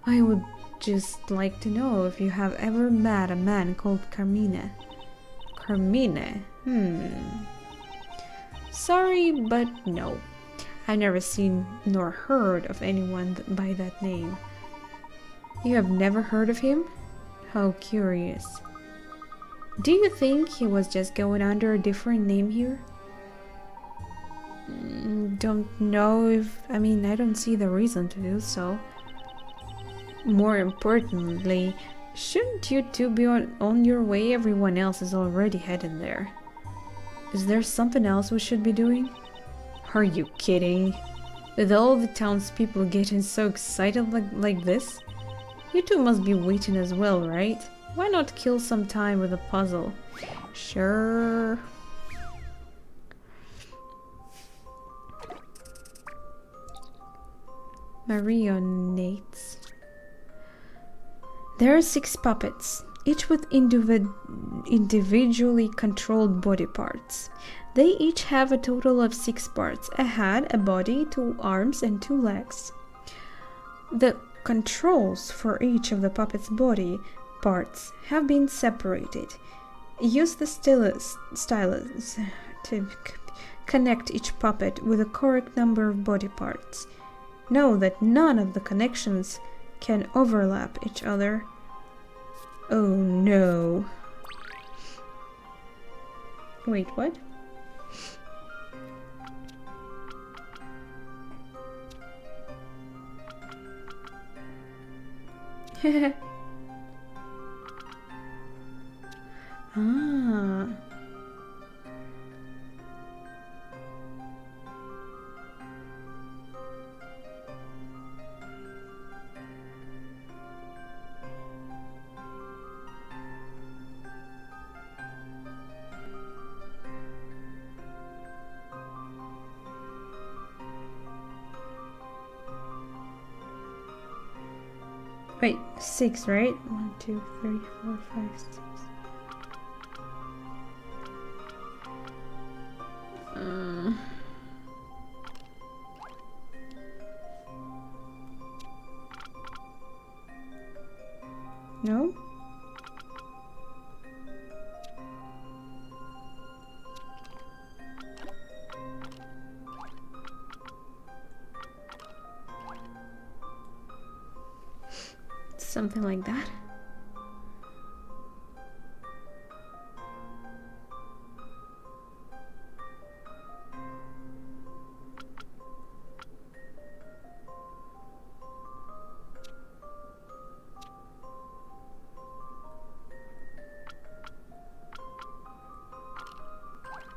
I would just like to know if you have ever met a man called Carmine. Carmine? Sorry, but no. I've never seen nor heard of anyone by that name. You have never heard of him? How curious. Do you think he was just going under a different name here? Don't know if... I don't see the reason to do so. More importantly, shouldn't you two be on your way? Everyone else is already headed there. Is there something else we should be doing? Are you kidding? With all the townspeople getting so excited like this? You two must be waiting as well, right? Why not kill some time with a puzzle? Sure. Marionettes. There are 6 puppets, each with individually controlled body parts. They each have a total of 6 parts: a head, a body, 2 arms, and 2 legs. The controls for each of the puppet's body parts have been separated. Use the stylus to connect each puppet with the correct number of body parts. Know that none of the connections can overlap each other. Oh no. Wait, what? Ah. Wait, 6, right? 1, 2, 3, 4, 5, 6. No? Something like that.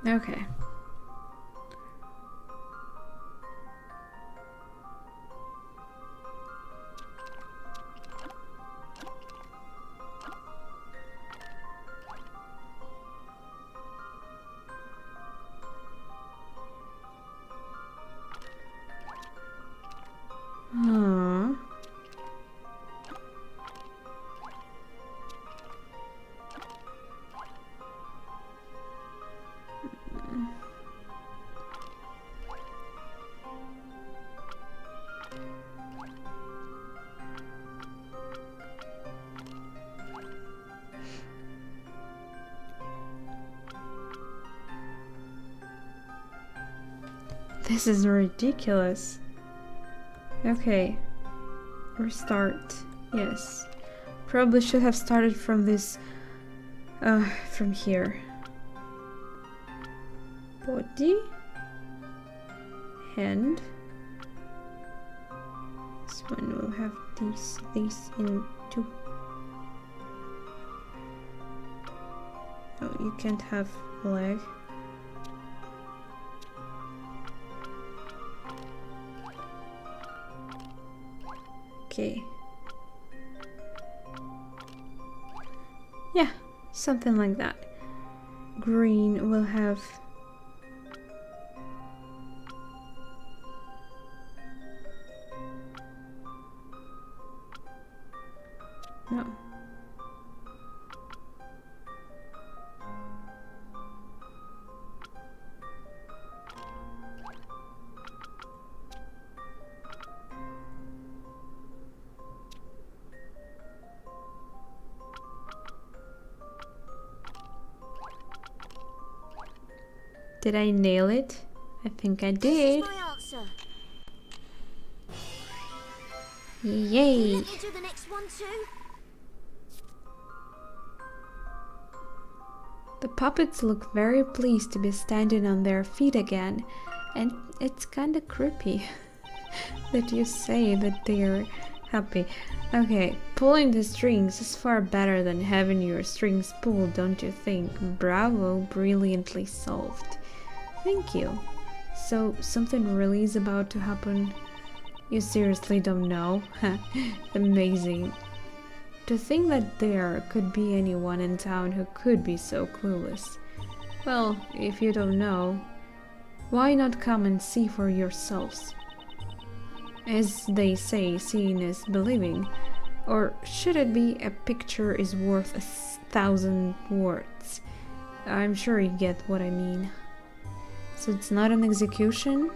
Okay. Huh. This is ridiculous. Okay. Restart. Yes. Probably should have started from this, from here. Body. Hand. This one will have these in two. Oh, you can't have leg. Okay. Yeah, something like that. Green will have no. Did I nail it? I think I did.
This is my answer.
Yay!
Let me do the next one too.
The puppets look very pleased to be standing on their feet again, and it's kinda creepy that you say that they're happy. Okay, pulling the strings is far better than having your strings pulled, don't you think? Bravo, brilliantly solved. Thank you. So, something really is about to happen? You seriously don't know? Amazing. To think that there could be anyone in town who could be so clueless. Well, if you don't know, why not come and see for yourselves? As they say, seeing is believing. Or should it be a picture is worth 1,000 words? I'm sure you get what I mean. So it's not an execution?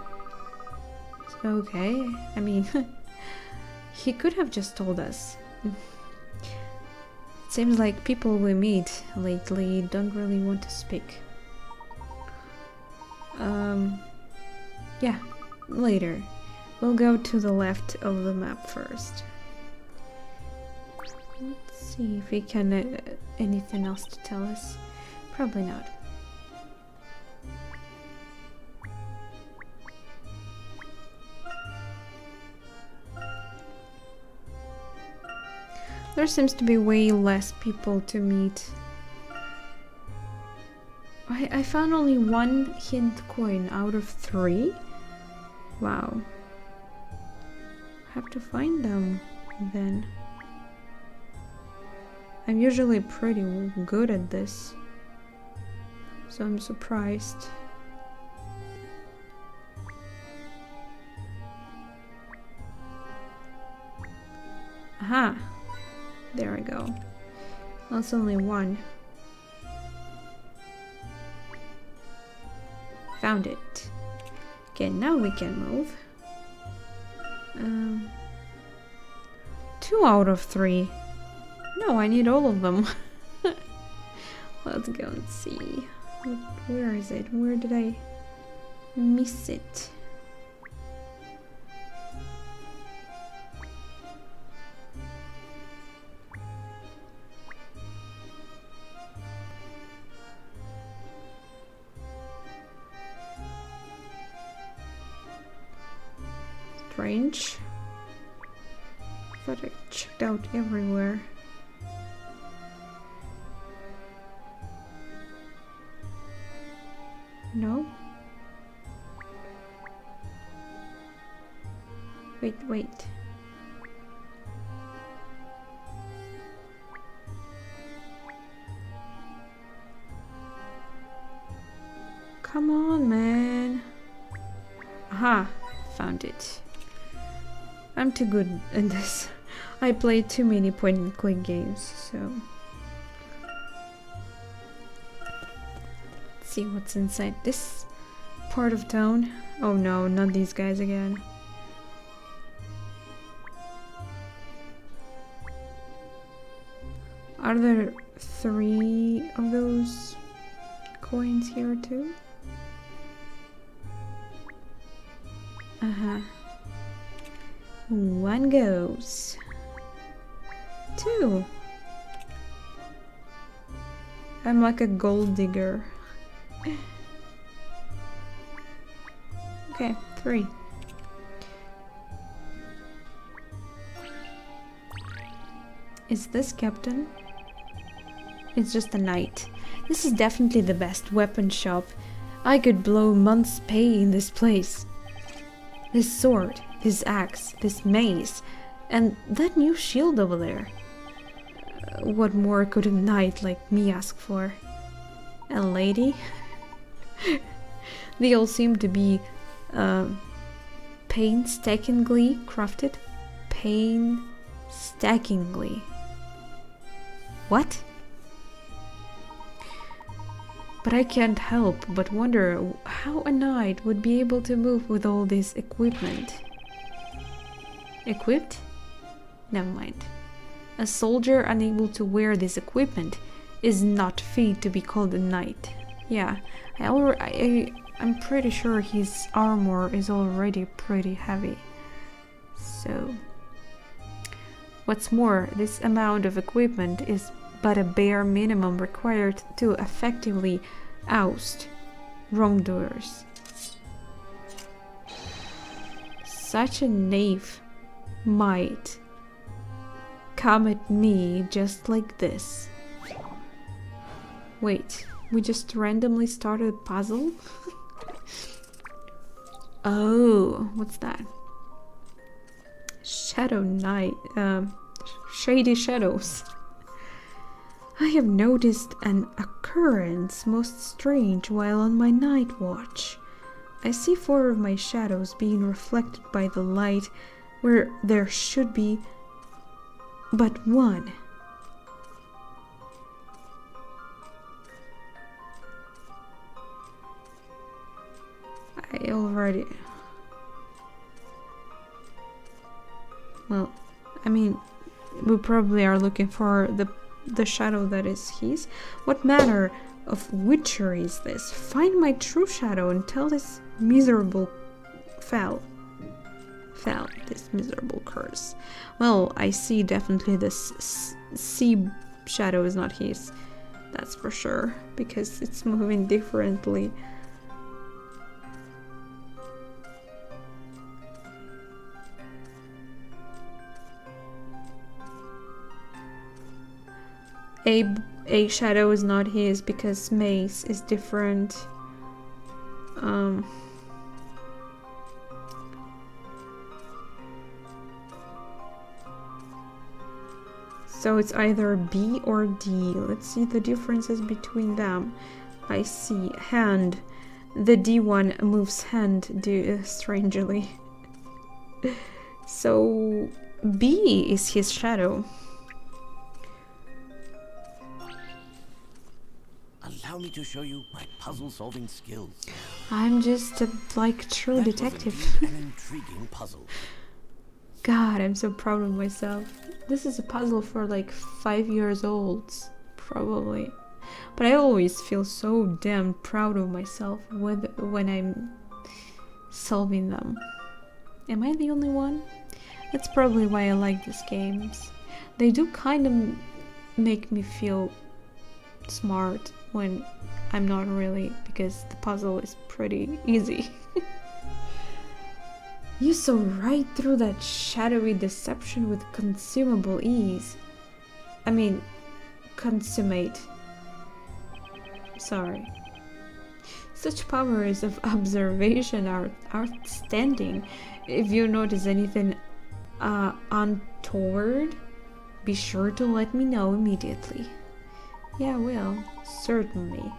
Okay, I mean, he could have just told us. It seems like people we meet lately don't really want to speak. Yeah, later. We'll go to the left of the map first. Let's see if he can anything else to tell us. Probably not. There seems to be way less people to meet. I found only 1 hint coin out of 3? Wow. Have to find them then. I'm usually pretty good at this, so I'm surprised. Aha! There I go. That's only one. Found it. Okay, now we can move. 2 out of 3. No, I need all of them. Let's go and see. Where is it? Where did I miss it? Strange. Thought I checked out everywhere. No? Wait. Come on, man. Aha, found it. I'm too good in this. I played too many point and click games, so... Let's see what's inside this part of town. Oh no, not these guys again. Are there 3 of those coins here too? Uh-huh. 1 goes. 2. I'm like a gold digger. Okay, 3. Is this Captain? It's just a knight. This is definitely the best weapon shop. I could blow months' pay in this place. This sword, this axe, this mace, and that new shield over there. What more could a knight like me ask for? A lady? They all seem to be painstakingly crafted. Painstakingly. What? But I can't help but wonder how a knight would be able to move with all this equipment. Equipped? Never mind. A soldier unable to wear this equipment is not fit to be called a knight. Yeah, I'm pretty sure his armor is already pretty heavy. So... What's more, this amount of equipment is but a bare minimum required to effectively oust wrongdoers. Such a knave might come at me just like this. Wait, we just randomly started a puzzle? Oh, what's that? Shadow Knight, Shady Shadows. I have noticed an occurrence most strange while on my night watch. I see 4 of my shadows being reflected by the light where there should be but 1. I already... Well, I mean, we probably are looking for the shadow that is his. What manner of witchery is this? Find my true shadow and tell this miserable this miserable curse. Well, I see definitely this sea shadow is not his. That's for sure, because it's moving differently. A shadow is not his because Mace is different. So it's either B or D. Let's see the differences between them. I see hand. The D one moves hand strangely. So B is his shadow.
allow me to show you my puzzle-solving skills.
I'm just a, like, true
That was
detective.
indeed an intriguing puzzle.
God, I'm so proud of myself. This is a puzzle for like 5 years old, probably. But I always feel so damn proud of myself when I'm solving them. Am I the only one? That's probably why I like these games. They do kind of make me feel smart when I'm not really, because the puzzle is pretty easy. You saw right through that shadowy deception with consumable ease. I mean, consummate. Sorry. Such powers of observation are outstanding. If you notice anything untoward, be sure to let me know immediately. Yeah, well, certainly.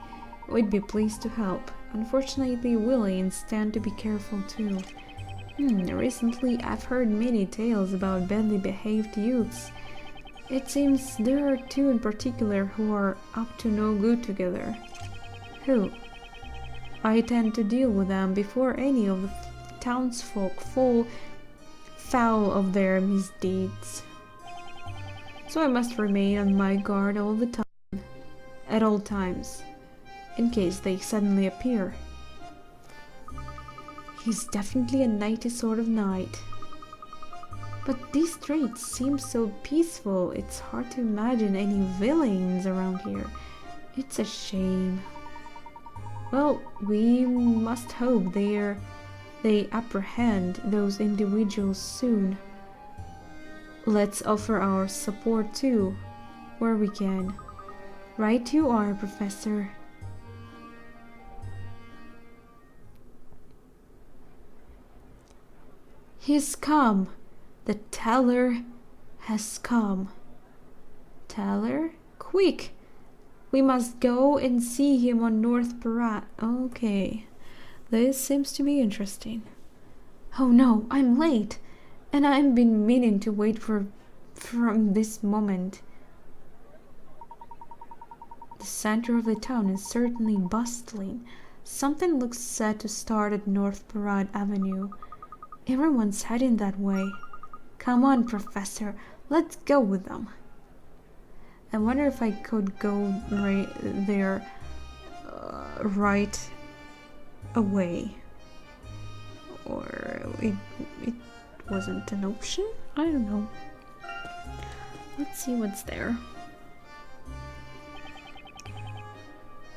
We'd be pleased to help. Unfortunately, Willie stand to be careful too. Recently, I've heard many tales about badly behaved youths. It seems there are two in particular who are up to no good together. Who? I tend to deal with them before any of the townsfolk fall foul of their misdeeds. So I must remain on my guard all the time, at all times, in case they suddenly appear. He's definitely a nighty sort of knight. But these streets seem so peaceful, it's hard to imagine any villains around here. It's a shame. Well, we must hope they apprehend those individuals soon. Let's offer our support too, where we can. Right you are, Professor. He's come. The teller has come. Teller? Quick! We must go and see him on North Parade. Okay. This seems to be interesting. Oh no, I'm late. And I've been meaning to wait from this moment. The center of the town is certainly bustling. Something looks set to start at North Parade Avenue. Everyone's heading that way. Come on, Professor, let's go with them. I wonder if I could go right there right away. Or it wasn't an option? I don't know. Let's see what's there.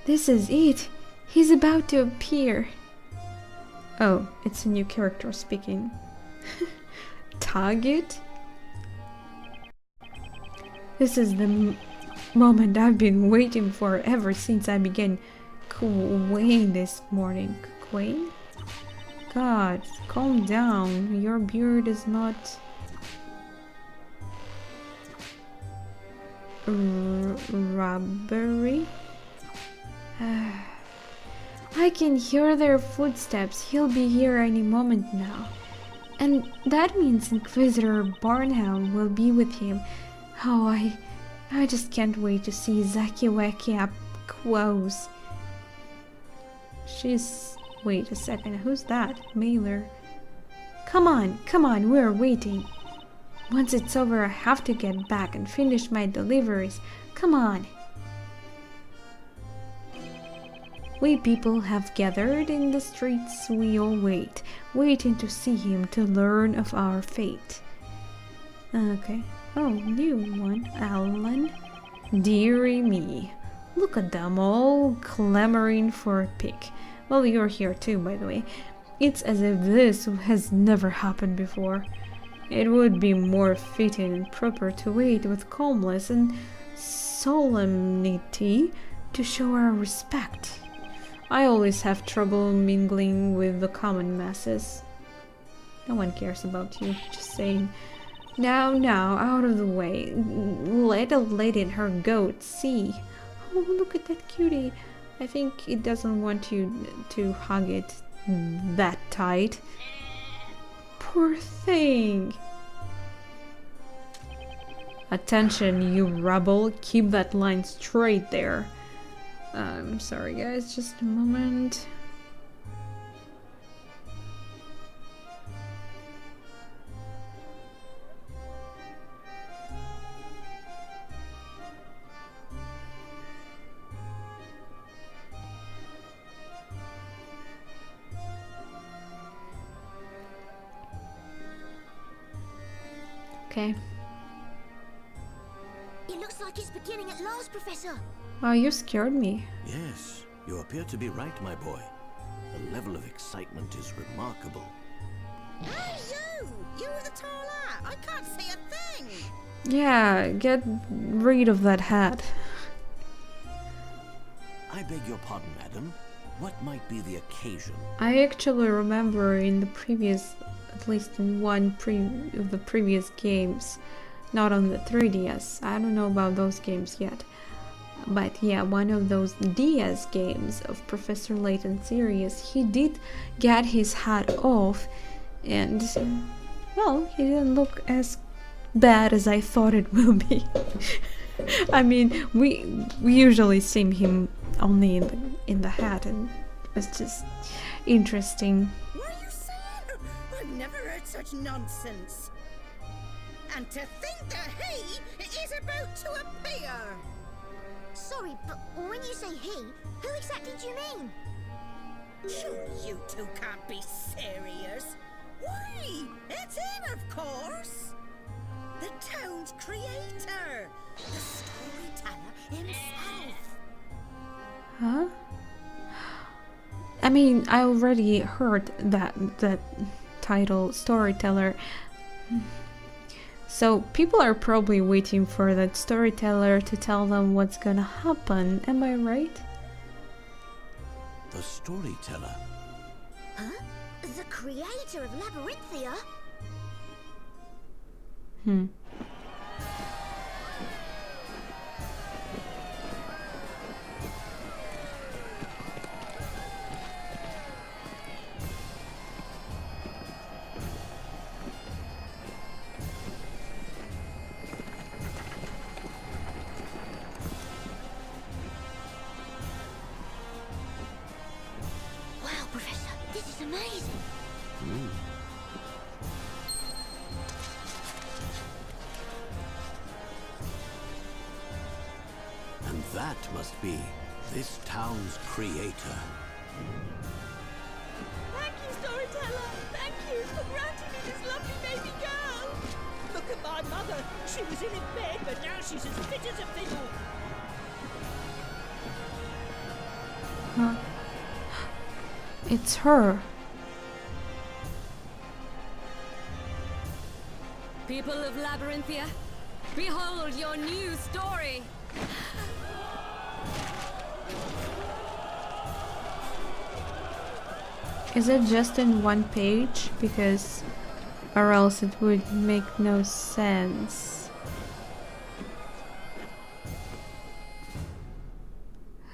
This is it. He's about to appear. Oh, it's a new character speaking. Target? This is the moment I've been waiting for ever since I began queuing this morning. Queuing? God, calm down. Your beard is not... rubbery? I can hear their footsteps. He'll be here any moment now. And that means Inquisitor Barnham will be with him. Oh, I just can't wait to see Zacky Wacky up close. Wait a second, who's that? Mailer. Come on, we're waiting. Once it's over, I have to get back and finish my deliveries. Come on. We people have gathered in the streets, we all wait, waiting to see him, to learn of our fate. Okay. Oh, new one. Alan. Dearie me. Look at them all clamoring for a pick. Well, you're here too, by the way. It's as if this has never happened before. It would be more fitting and proper to wait with calmness and solemnity to show our respect. I always have trouble mingling with the common masses. No one cares about you, just saying. Now, out of the way. Let a lady and her goat see. Oh, look at that cutie. I think it doesn't want you to hug it that tight. Poor thing. Attention, you rebel. Keep that line straight there. I'm sorry guys, just a moment. Okay.
It looks like it's beginning at last, Professor.
Wow, you scared me.
Yes, you appear to be right, my boy. The level of excitement is remarkable.
Hey, you! You with the tall hat! I can't see a thing!
Yeah, get rid of that hat.
I beg your pardon, madam. What might be the occasion?
I actually remember in the previous, at least in one of the previous games, not on the 3DS. I don't know about those games yet. But yeah, one of those DS games of Professor Layton series, he did get his hat off, and well, he didn't look as bad as I thought it will be. I mean, we usually see him only in the hat, and it's just interesting.
What are you saying? I've never heard such nonsense. And to think that he is about to appear!
Sorry, but when you say he, who exactly do you mean?
Surely you two can't be serious. Why? It's him, of course. The town's creator. The storyteller himself.
Huh? I mean, I already heard that title, Storyteller. So people are probably waiting for that storyteller to tell them what's gonna happen, am I right?
The storyteller.
Huh? The creator of Labyrinthia? Wow, Professor, this is amazing.
And that must be this town's creator.
Thank you, storyteller. Thank you for granting me this lovely baby girl. Look at my mother. She was in bed, but now she's as fit as a fiddle.
Huh? It's her.
People of Labyrinthia, behold your new story!
Is it just in one page? Because or else it would make no sense.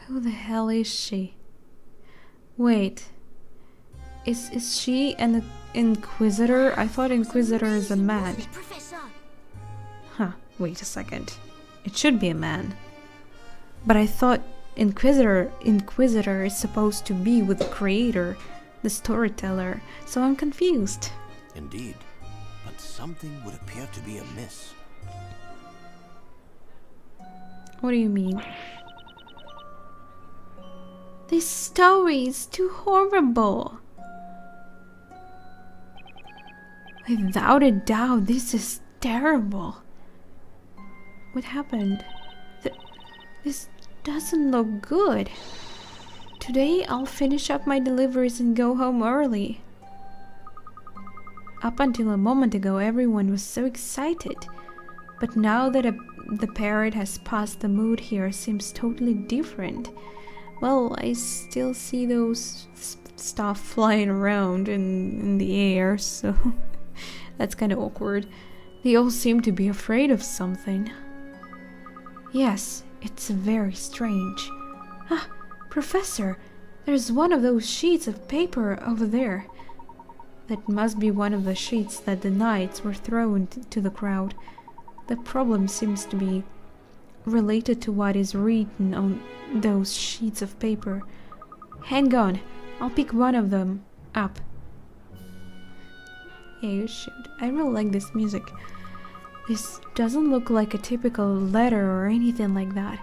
Who the hell is she? Wait. Is she an Inquisitor? I thought Inquisitor is a man.
Professor.
Huh, wait a second. It should be a man. But I thought Inquisitor is supposed to be with the creator, the storyteller, so I'm confused.
Indeed, but something would appear to be amiss.
What do you mean? This story is too horrible. Without a doubt, this is terrible. What happened? This doesn't look good. Today I'll finish up my deliveries and go home early. Up until a moment ago, everyone was so excited. But now that the parrot has passed, the mood here seems totally different. Well, I still see those stuff flying around in the air, so that's kind of awkward. They all seem to be afraid of something. Yes, it's very strange. Ah, Professor, there's one of those sheets of paper over there. That must be one of the sheets that the knights were throwing to the crowd. The problem seems to be related to what is written on those sheets of paper. Hang on, I'll pick one of them up. Yeah, you should. I really like this music. This doesn't look like a typical letter or anything like that.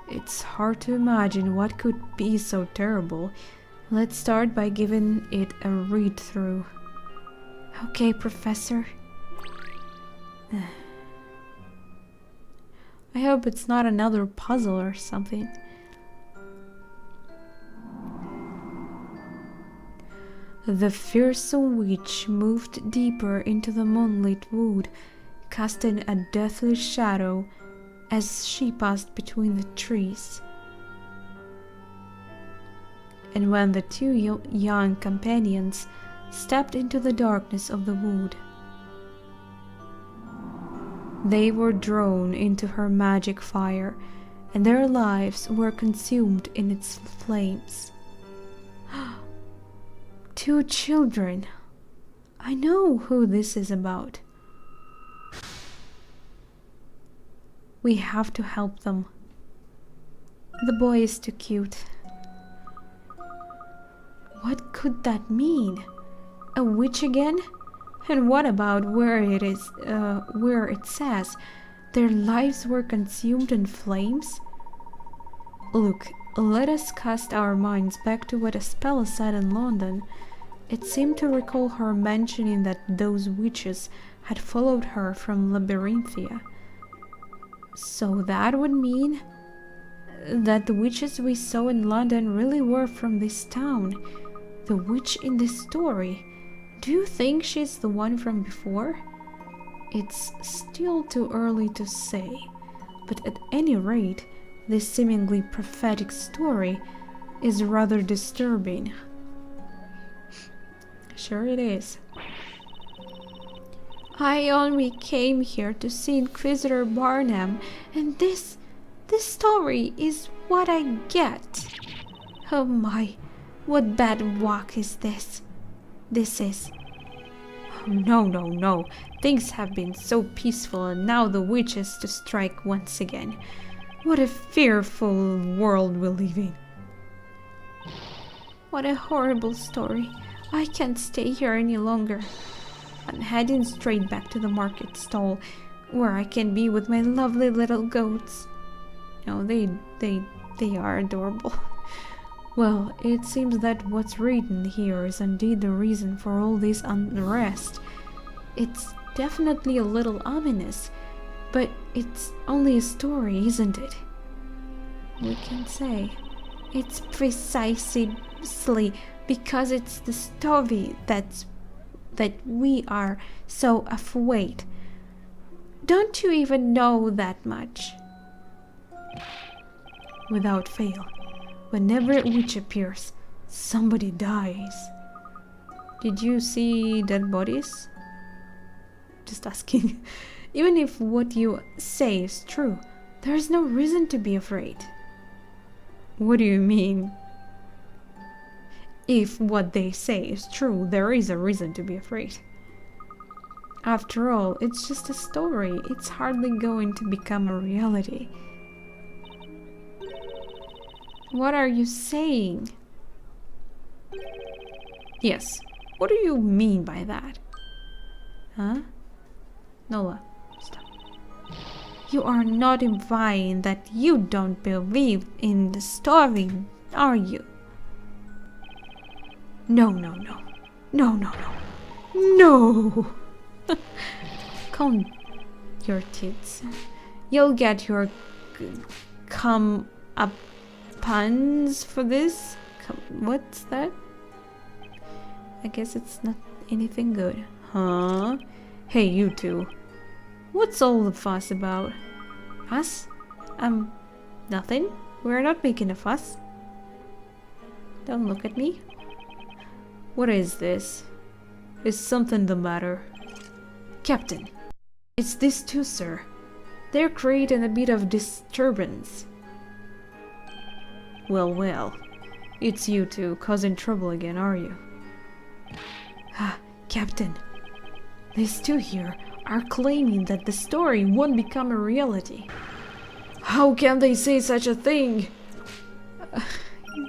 It's hard to imagine what could be so terrible. Let's start by giving it a read through. Okay, Professor. I hope it's not another puzzle or something. The fearsome witch moved deeper into the moonlit wood, casting a deathly shadow as she passed between the trees. And when the two young companions stepped into the darkness of the wood, they were drawn into her magic fire, and their lives were consumed in its flames. 2 children. I know who this is about. We have to help them. The boy is too cute. What could that mean? A witch again? And what about where it says their lives were consumed in flames? Look, let us cast our minds back to what Espella said in London. It seemed to recall her mentioning that those witches had followed her from Labyrinthia. So that would mean that the witches we saw in London really were from this town. The witch in this story. Do you think she's the one from before? It's still too early to say, but at any rate, this seemingly prophetic story is rather disturbing. Sure it is. I only came here to see Inquisitor Barnum, and this story is what I get. Oh my, what bad luck is this? This is... Oh, no. Things have been so peaceful, and now the witch is to strike once again. What a fearful world we live in. What a horrible story. I can't stay here any longer. I'm heading straight back to the market stall, where I can be with my lovely little goats. Oh, they are adorable. Well, it seems that what's written here is indeed the reason for all this unrest. It's definitely a little ominous, but it's only a story, isn't it? We can say it's precisely because it's the story that we are so afraid. Don't you even know that much? Without fail, whenever a witch appears, somebody dies. Did you see dead bodies? Just asking. Even if what you say is true, there is no reason to be afraid. What do you mean? If what they say is true, there is a reason to be afraid. After all, it's just a story. It's hardly going to become a reality. What are you saying? Yes, what do you mean by that? Huh? Nola, stop. You are not implying that you don't believe in the story, are you? No. Calm your tits. You'll get your come up puns for this. What's that? I guess it's not anything good. Huh? Hey, you two. What's all the fuss about? Us? Nothing. We're not making a fuss. Don't look at me. What is this? Is something the matter? Captain, it's these two, sir. They're creating a bit of disturbance. Well. It's you two causing trouble again, are you? Captain, these two here are claiming that the story won't become a reality. How can they say such a thing?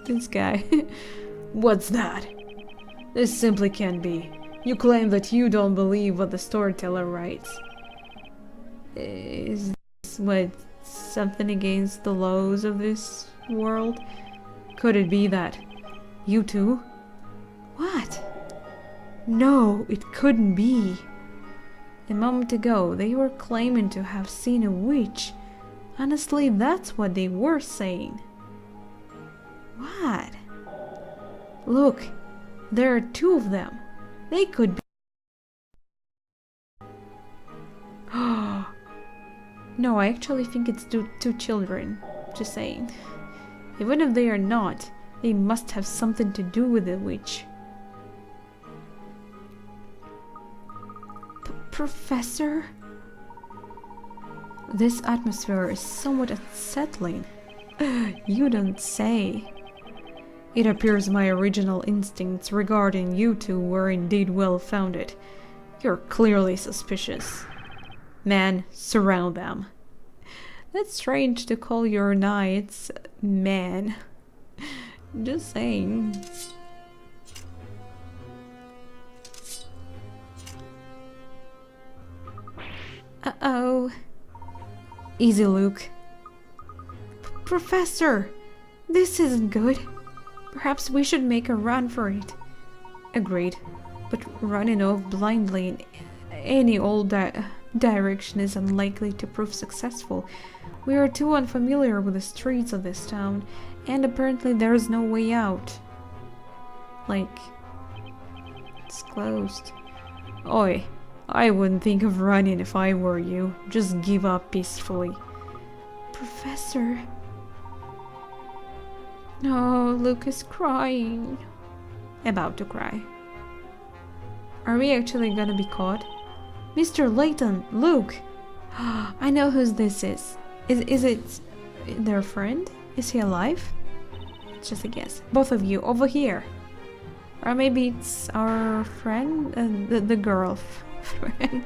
This guy. What's that? This simply can't be. You claim that you don't believe what the storyteller writes. Is this what, something against the laws of this world? Could it be that you too? What? No, it couldn't be. A moment ago, they were claiming to have seen a witch. Honestly, that's what they were saying. What? Look, there are two of them. They could be. No, I actually think it's two children. Just saying. Even if they are not, they must have something to do with the witch. Professor? This atmosphere is somewhat unsettling. You don't say. It appears my original instincts regarding you two were indeed well founded. You're clearly suspicious. Man, surround them. That's strange to call your knights man. Just saying. Uh-oh. Easy, Luke. Professor! This isn't good. Perhaps we should make a run for it. Agreed. But running off blindly in any old direction is unlikely to prove successful. We are too unfamiliar with the streets of this town, and apparently there is no way out. Like, it's closed. Oi, I wouldn't think of running if I were you. Just give up peacefully. Professor... No, Luke is crying. About to cry. Are we actually gonna be caught? Mr. Layton, Luke! I know who this is. Is it their friend? Is he alive? Just a guess. Both of you, over here. Or maybe it's our friend? The girl friend.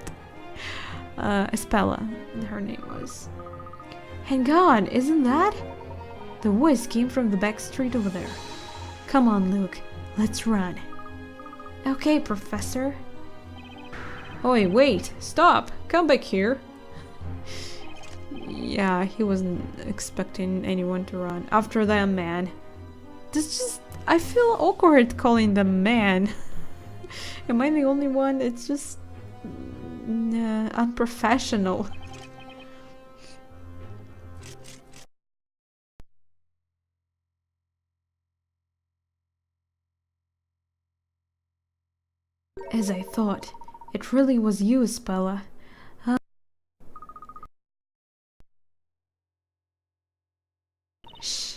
Espella, her name was. Hang on, isn't that? The voice came from the back street over there. Come on, Luke. Let's run. Okay, Professor. Oi, wait! Stop! Come back here! Yeah, he wasn't expecting anyone to run. After them, man. This just... I feel awkward calling them man. Am I the only one? It's just... unprofessional. As I thought, it really was you, Espella. Shh,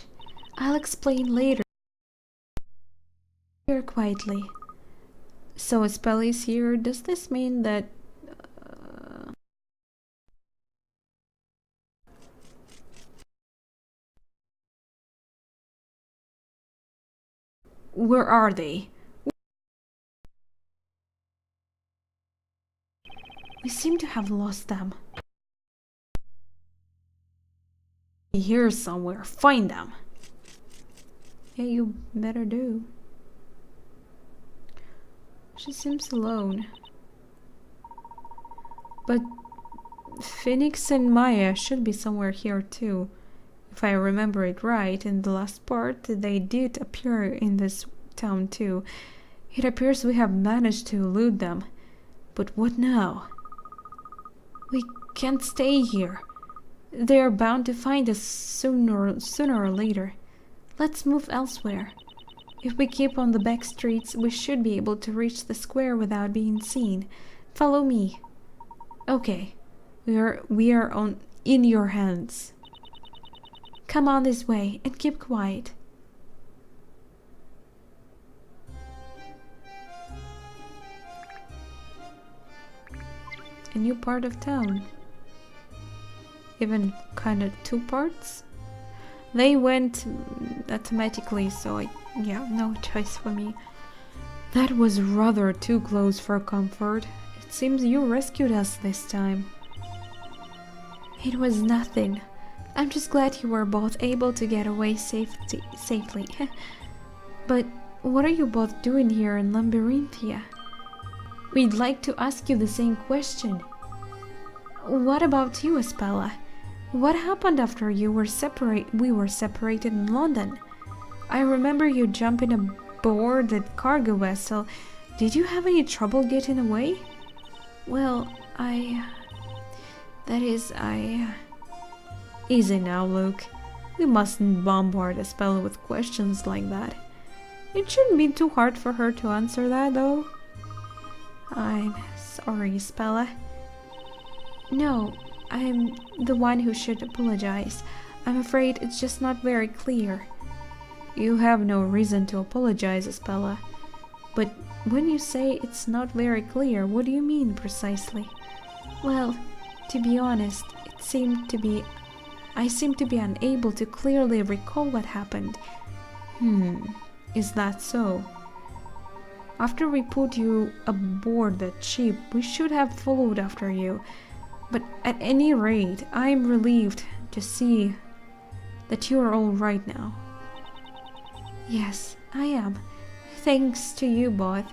I'll explain later. Here quietly. So Espella is here. Does this mean that... Where are they? We seem to have lost them. Here somewhere. Find them. Yeah, you better do. She seems alone. But Phoenix and Maya should be somewhere here too. If I remember it right, in the last part, they did appear in this town too. It appears we have managed to elude them. But what now? We can't stay here. They are bound to find us sooner or later. Let's move elsewhere. If we keep on the back streets, we should be able to reach the square without being seen. Follow me. Okay. We are in your hands. Come on this way and keep quiet. A new part of town. Even kind of two parts. They went automatically, so yeah, no choice for me. That was rather too close for comfort. It seems you rescued us this time. It was nothing. I'm just glad you were both able to get away safely. But what are you both doing here in Labyrinthia? We'd like to ask you the same question. What about you, Espella? What happened after we were separated in London? I remember you jumping aboard that cargo vessel. Did you have any trouble getting away? Well, Easy now, Luke. We mustn't bombard Espella with questions like that. It shouldn't be too hard for her to answer that, though. I'm sorry, Espella. No, I'm the one who should apologize. I'm afraid it's just not very clear. You have no reason to apologize, Espella. But when you say it's not very clear, what do you mean precisely? Well, to be honest, I seem to be unable to clearly recall what happened. Is that so? After we put you aboard that ship, we should have followed after you. But at any rate, I'm relieved to see that you are all right now. Yes, I am. Thanks to you both.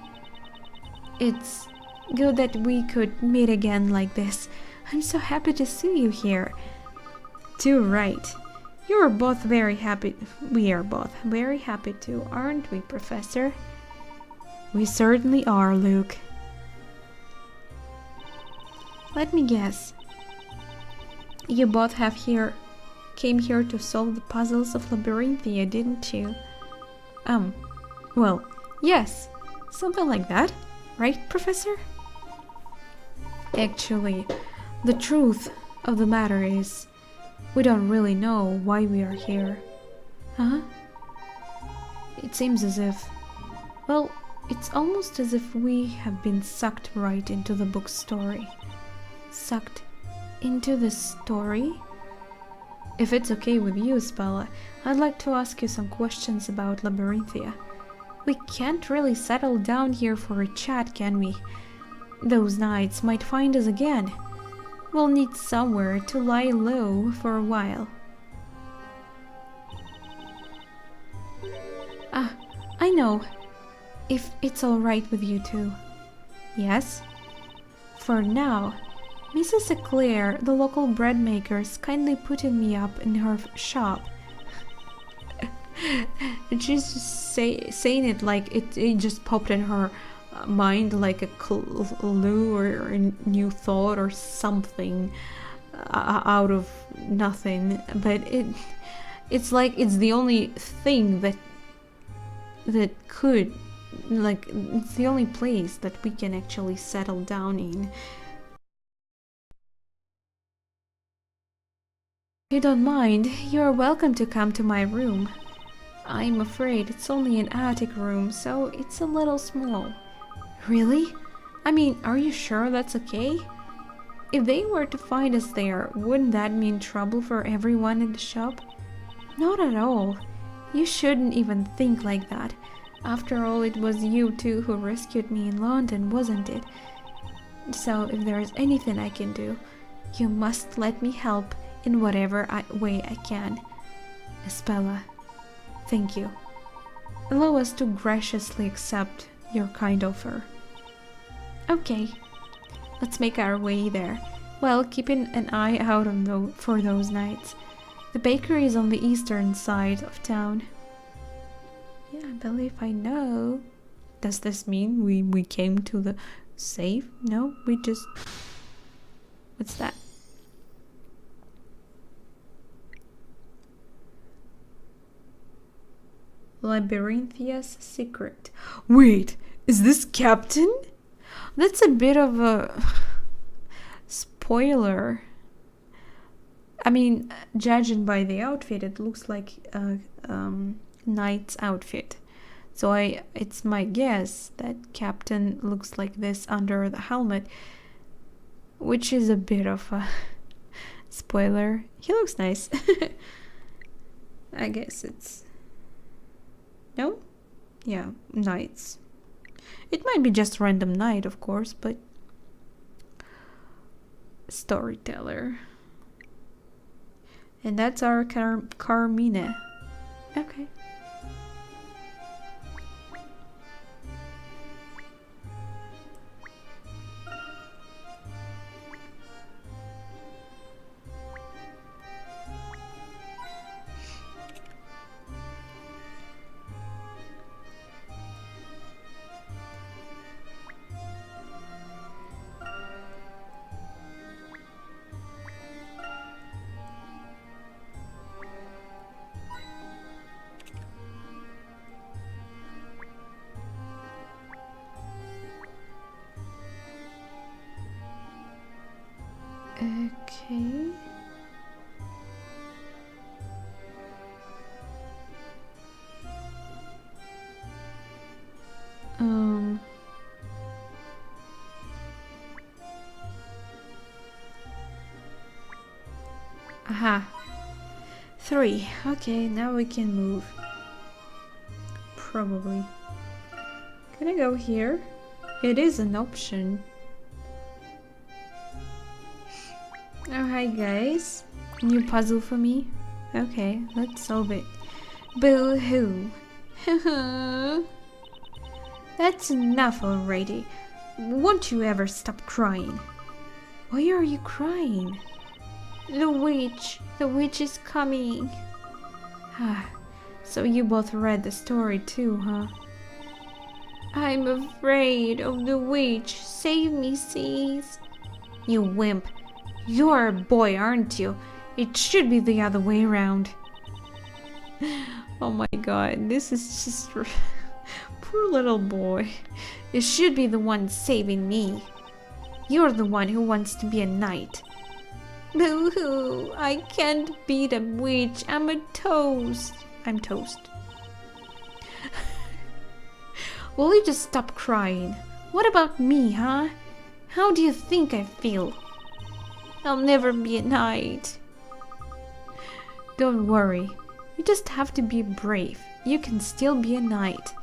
It's good that we could meet again like this. I'm so happy to see you here. Too right. You're both very happy. We are both very happy too, aren't we, Professor? We certainly are, Luke. Let me guess. You both came here to solve the puzzles of Labyrinthia, didn't you? Well, yes. Something like that. Right, Professor? Actually, the truth of the matter is, we don't really know why we are here. Huh? It seems as if... Well, it's almost as if we have been sucked right into the book's story. Sucked into the story? If it's okay with you, Spella, I'd like to ask you some questions about Labyrinthia. We can't really settle down here for a chat, can we? Those knights might find us again. We'll need somewhere to lie low for a while. I know. If it's alright with you two. Yes? For now, Mrs. Eclair, the local bread maker, is kindly putting me up in her shop. She's just saying it like it just popped in her mind like a clue or a new thought or something out of nothing. But it's like it's the only thing that could, like, it's the only place that we can actually settle down in. If you don't mind, you're welcome to come to my room. I'm afraid it's only an attic room, so it's a little small. Really? I mean, are you sure that's okay? If they were to find us there, wouldn't that mean trouble for everyone in the shop? Not at all. You shouldn't even think like that. After all, it was you two who rescued me in London, wasn't it? So if there is anything I can do, you must let me help in whatever way I can. Espella, thank you. Allow us to graciously accept your kind offer. Okay, let's make our way there, while keeping an eye out on for those knights. The bakery is on the eastern side of town. Yeah, I believe I know. Does this mean we came to the safe? No, we just... What's that? Labyrinthia's secret. Wait, is this Captain? That's a bit of a spoiler. I mean, judging by the outfit, it looks like a knight's outfit. So it's my guess that Captain looks like this under the helmet, which is a bit of a spoiler. He looks nice. I guess it's... No? Yeah, knights. It might be just random knight, of course, but... Storyteller. And that's our Carmine. Okay. Okay. Aha. 3. Okay, now we can move. Probably. Can I go here? It is an option. Oh, hi guys. New puzzle for me? Okay, let's solve it. Boo-hoo. That's enough already. Won't you ever stop crying? Why are you crying? The witch is coming. So you both read the story too, huh? I'm afraid of the witch. Save me, please. You wimp. You're a boy, aren't you? It should be the other way around. Oh my god, this is just... Poor little boy. You should be the one saving me. You're the one who wants to be a knight. Boo-hoo! I can't beat a witch. I'm a toast. I'm toast. Will you just stop crying? What about me, huh? How do you think I feel? I'll never be a knight. Don't worry. You just have to be brave. You can still be a knight.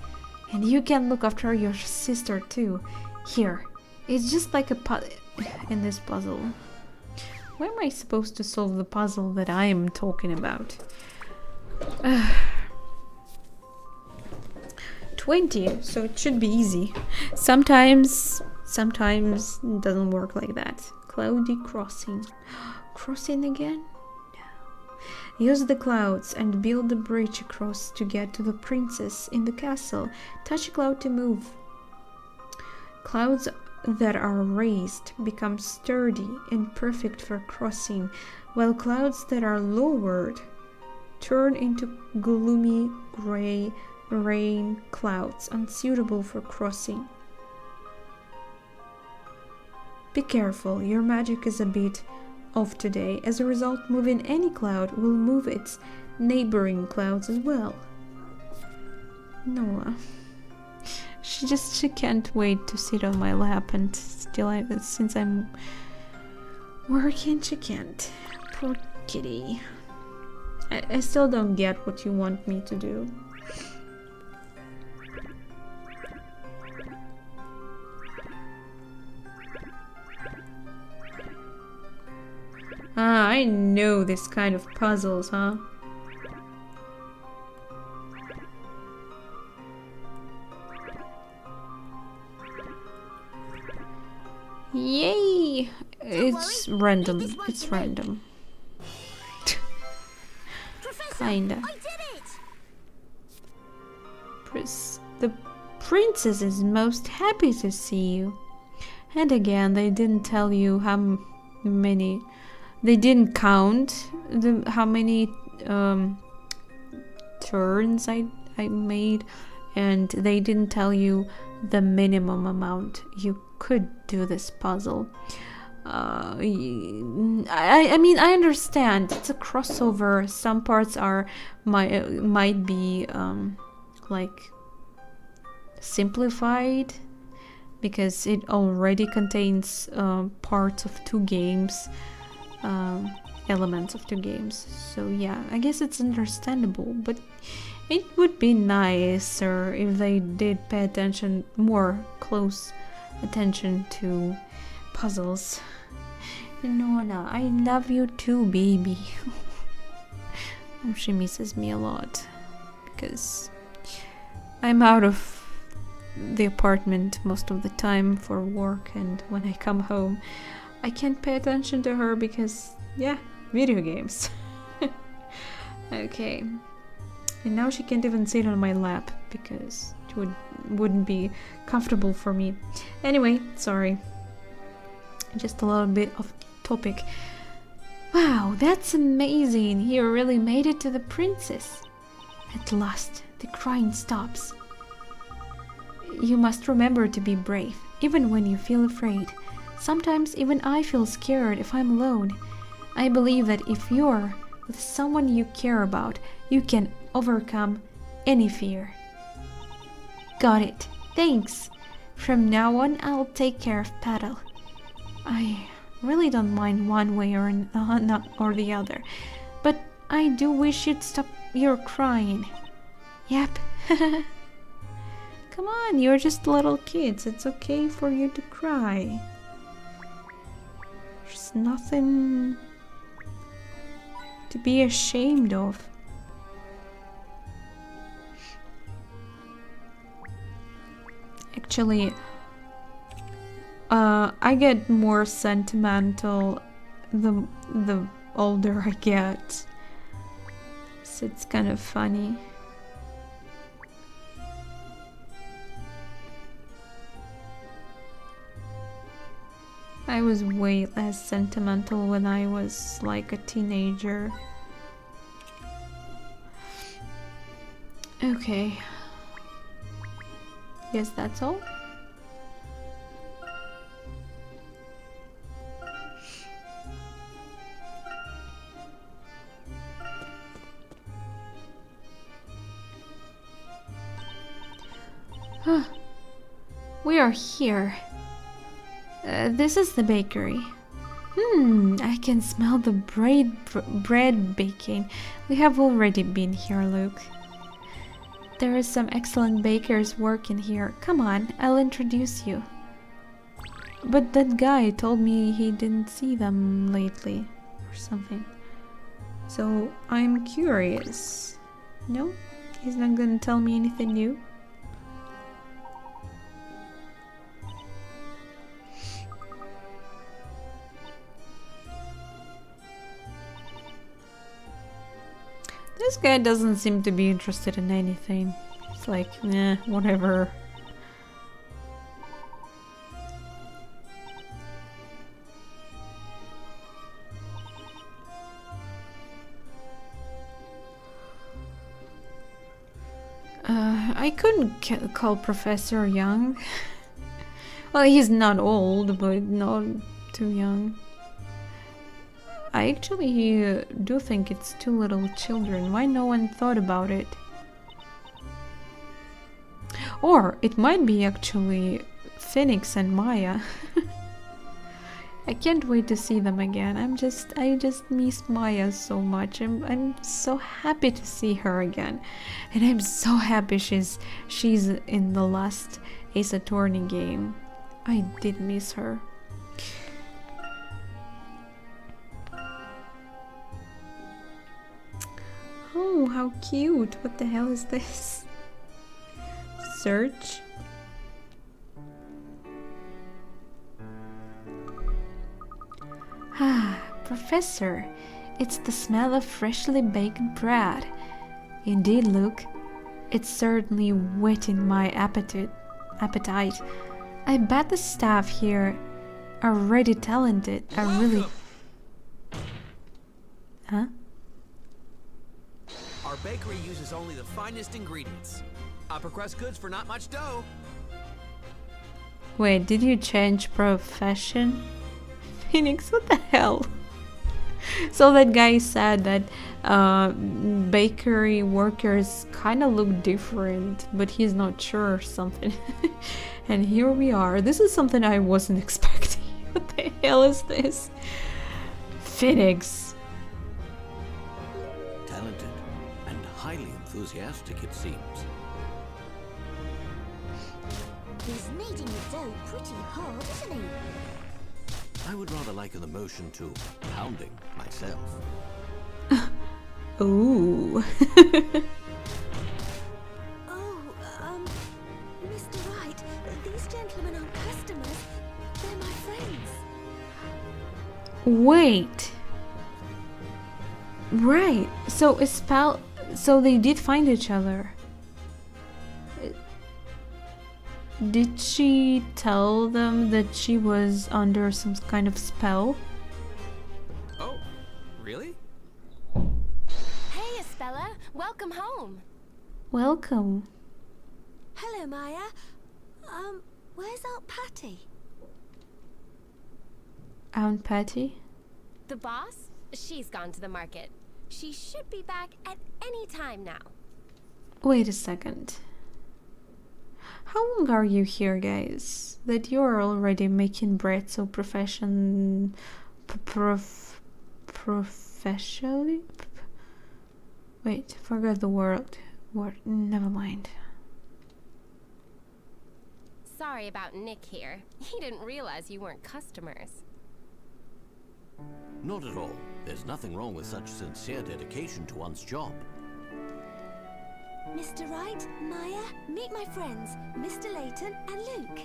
And you can look after your sister too. Here. It's just like a puzzle in this puzzle. Why am I supposed to solve the puzzle that I am talking about? 20, so it should be easy. Sometimes it doesn't work like that. Cloudy crossing. Crossing again? No. Use the clouds and build a bridge across to get to the princess in the castle. Touch a cloud to move. Clouds that are raised become sturdy and perfect for crossing, while clouds that are lowered turn into gloomy gray rain clouds unsuitable for crossing. Be careful, your magic is a bit off today. As a result, moving any cloud will move its neighboring clouds as well. Noah. She can't wait to sit on my lap, and since I'm working, she can't. Poor kitty. I still don't get what you want me to do. Ah, I know this kind of puzzles, huh? Yay! It's random. It's random. Kinda.
I did it!
The princess is most happy to see you. And again, they didn't tell you how many... They didn't count how many turns I made, and they didn't tell you the minimum amount you could do this puzzle. I mean, I understand it's a crossover. Some parts might be like simplified because it already contains parts of 2 games. Elements of 2 games, so yeah, I guess it's understandable, but it would be nicer if they did pay attention, more close attention to puzzles. Nona, I love you too, baby. Oh, she misses me a lot because I'm out of the apartment most of the time for work, and when I come home I can't pay attention to her because, yeah, video games. Okay, and now she can't even sit on my lap because it wouldn't be comfortable for me. Anyway, sorry, just a little bit off topic. Wow, that's amazing! You really made it to the princess. At last, the crying stops. You must remember to be brave, even when you feel afraid. Sometimes even I feel scared if I'm alone. I believe that if you're with someone you care about, you can overcome any fear. Got it. Thanks. From now on, I'll take care of Petal. I really don't mind one way or the other, but I do wish you'd stop your crying. Yep. Come on, you're just little kids. It's okay for you to cry. There's nothing to be ashamed of. Actually, I get more sentimental the older I get. So it's kind of funny. I was way less sentimental when I was like a teenager. Okay. Guess that's all. We are here. This is the bakery. I can smell the bread baking. We have already been here, Luke. There is some excellent bakers working here. Come on, I'll introduce you. But that guy told me he didn't see them lately, or something. So I'm curious. No? He's not gonna tell me anything new? This guy doesn't seem to be interested in anything. It's like, eh, whatever. I couldn't call Professor young. Well, he's not old, but not too young. I actually do think it's two little children. Why no one thought about it? Or it might be actually Phoenix and Maya. I can't wait to see them again. I just miss Maya so much. I'm so happy to see her again. And I'm so happy she's in the last Ace Attorney game. I did miss her. Oh, how cute. What the hell is this? Search. Ah, Professor, it's the smell of freshly baked bread. Indeed, Luke, it's certainly whetting my appetite. I bet the staff here are really talented. Are really... Huh?
Our bakery uses only the finest ingredients. Upper crust goods for not much dough.
Wait, did you change profession? Phoenix, what the hell? So that guy said that bakery workers kind of look different, but he's not sure or something. And here we are. This is something I wasn't expecting. What the hell is this? Phoenix.
Talented and highly enthusiastic, it seems.
He's kneading the dough pretty hard, isn't he?
I would rather liken the motion to pounding myself.
Ooh.
Oh, Mr. Wright, these gentlemen aren't customers. They're my friends.
Wait. Right. So they did find each other. Did she tell them that she was under some kind of spell?
Oh, really?
Hey, Espella. Welcome home.
Welcome.
Hello, Maya. Where's Aunt Patty?
Aunt Patty?
The boss? She's gone to the market. She should be back at any time now.
Wait a second. How long are you here, guys? That you're already making bread so professionally? Wait, forgot the word. Never mind.
Sorry about Nick here. He didn't realize you weren't customers.
Not at all. There's nothing wrong with such sincere dedication to one's job.
Mr. Wright, Maya, meet my friends, Mr. Layton and Luke.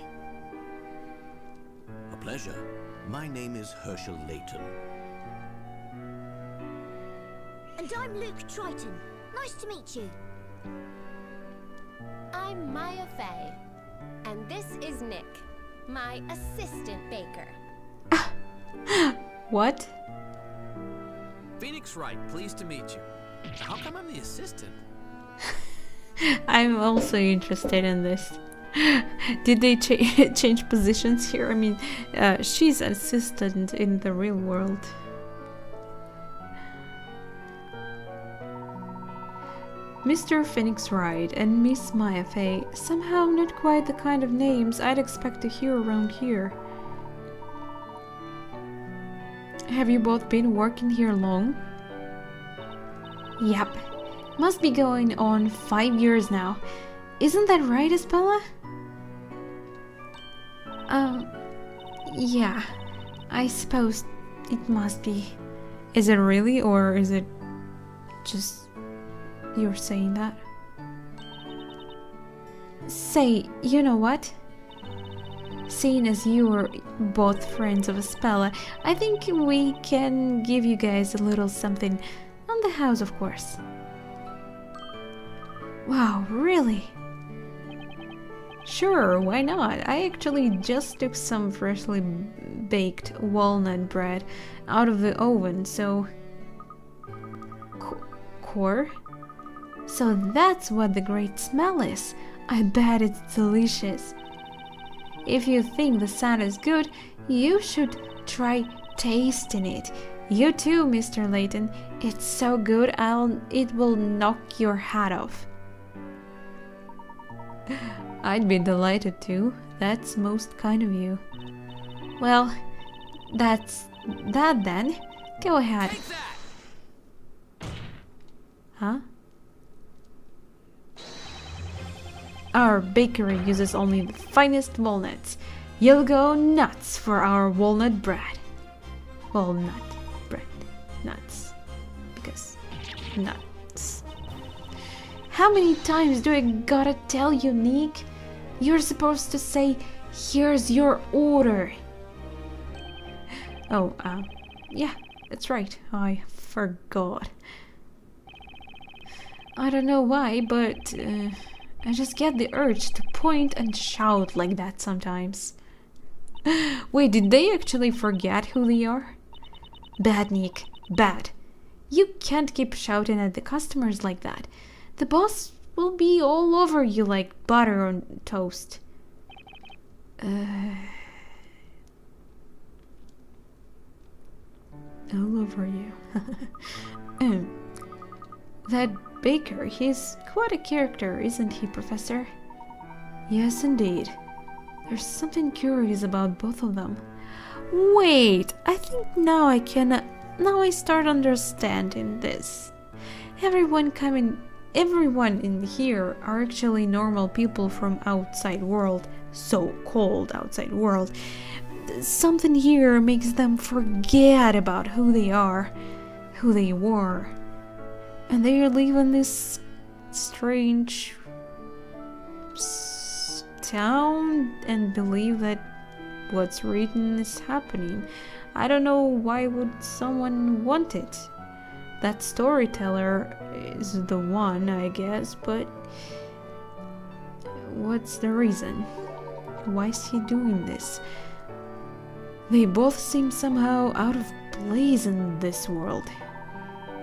A pleasure. My name is Herschel Layton.
And I'm Luke Triton. Nice to meet you.
I'm Maya Fey. And this is Nick, my assistant baker.
What?
Phoenix Wright, pleased to meet you. How come I'm the assistant?
I'm also interested in this. Did they change positions here? I mean, she's an assistant in the real world. Mr. Phoenix Wright and Miss Maya Fey, somehow not quite the kind of names I'd expect to hear around here. Have you both been working here long? Yep. Must be going on 5 years now. Isn't that right, Espella? Yeah. I suppose it must be. Is it really, or is it just you're saying that? Say, you know what? Seeing as you are both friends of Espella, I think we can give you guys a little something on the house, of course. Wow, really? Sure, why not? I actually just took some freshly baked walnut bread out of the oven, so... Core? So that's what the great smell is. I bet it's delicious. If you think the sound is good, you should try tasting it. You too, Mr. Layton. It's so good, it will knock your hat off. I'd be delighted to. That's most kind of you. Well, that's that then. Go ahead.
Take that!
Huh? Our bakery uses only the finest walnuts. You'll go nuts for our walnut bread. Walnut bread. Nuts. Because nuts. How many times do I gotta tell you, Nick? You're supposed to say, here's your order. Oh, yeah, that's right. I forgot. I don't know why, but I just get the urge to point and shout like that sometimes. Wait, did they actually forget who they are? Bad, Nick. Bad. You can't keep shouting at the customers like that. The boss will be all over you like butter on toast. All over you. That baker, he's quite a character, isn't he, Professor? Yes, indeed. There's something curious about both of them. Wait, I think now I start understanding this. Everyone in here are actually normal people from outside world, so-called outside world. Something here makes them forget about who they are, who they were. And they live in this strange town and believe that what's written is happening. I don't know why would someone want it. That storyteller is the one, I guess, but what's the reason? Why is he doing this? They both seem somehow out of place in this world.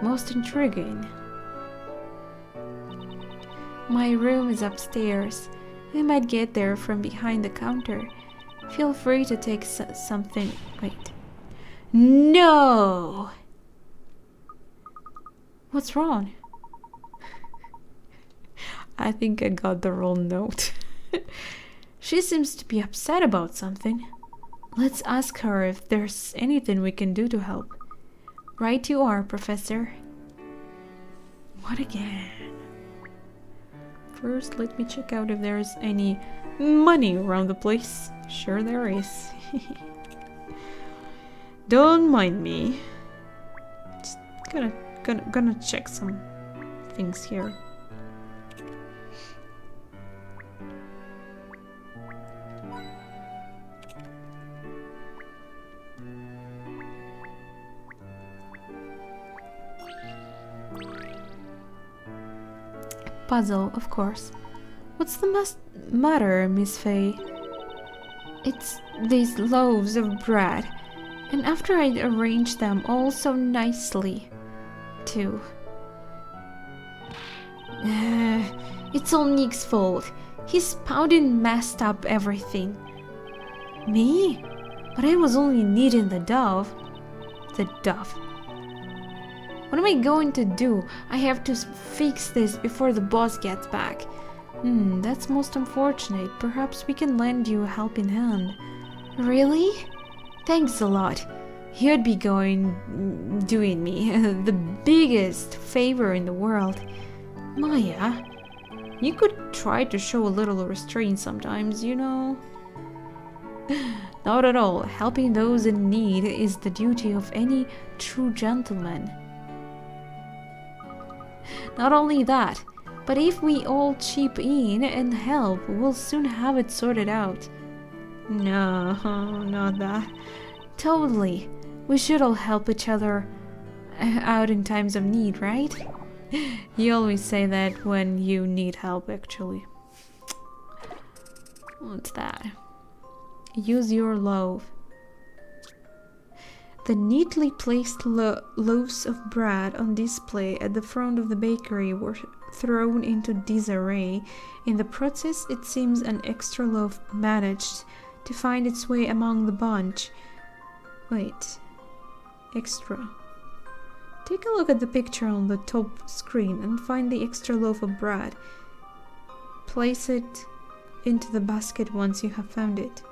Most intriguing. My room is upstairs. I might get there from behind the counter. Feel free to take something. Wait. No! What's wrong? I think I got the wrong note. She seems to be upset about something. Let's ask her if there's anything we can do to help. Right you are, Professor. What again? First, let me check out if there's any money around the place. Sure there is. Don't mind me. Just gonna check some things here. Puzzle, of course. What's the matter, Miss Fay? It's these loaves of bread, and after I'd arranged them all so nicely, too. It's all Nick's fault. He spouted and messed up everything. Me? But I was only kneading the dough. The dough. What am I going to do? I have to fix this before the boss gets back. That's most unfortunate. Perhaps we can lend you a helping hand. Really? Thanks a lot. You'd be doing me the biggest favor in the world. Maya, you could try to show a little restraint sometimes, you know. Not at all. Helping those in need is the duty of any true gentleman. Not only that, but if we all chip in and help, we'll soon have it sorted out. No, not that. Totally. We should all help each other out in times of need, right? You always say that when you need help, actually. What's that? Use your loaf. The neatly placed loaves of bread on display at the front of the bakery were thrown into disarray. In the process, it seems an extra loaf managed to find its way among the bunch. Wait. Extra. Take a look at the picture on the top screen and find the extra loaf of bread. Place it into the basket once you have found it.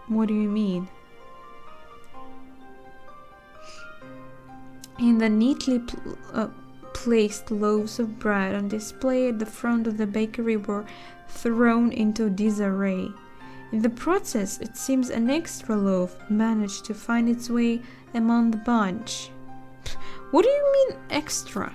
What do you mean? In the neatly placed loaves of bread on display at the front of the bakery were thrown into disarray. In the process, it seems an extra loaf managed to find its way among the bunch. What do you mean extra?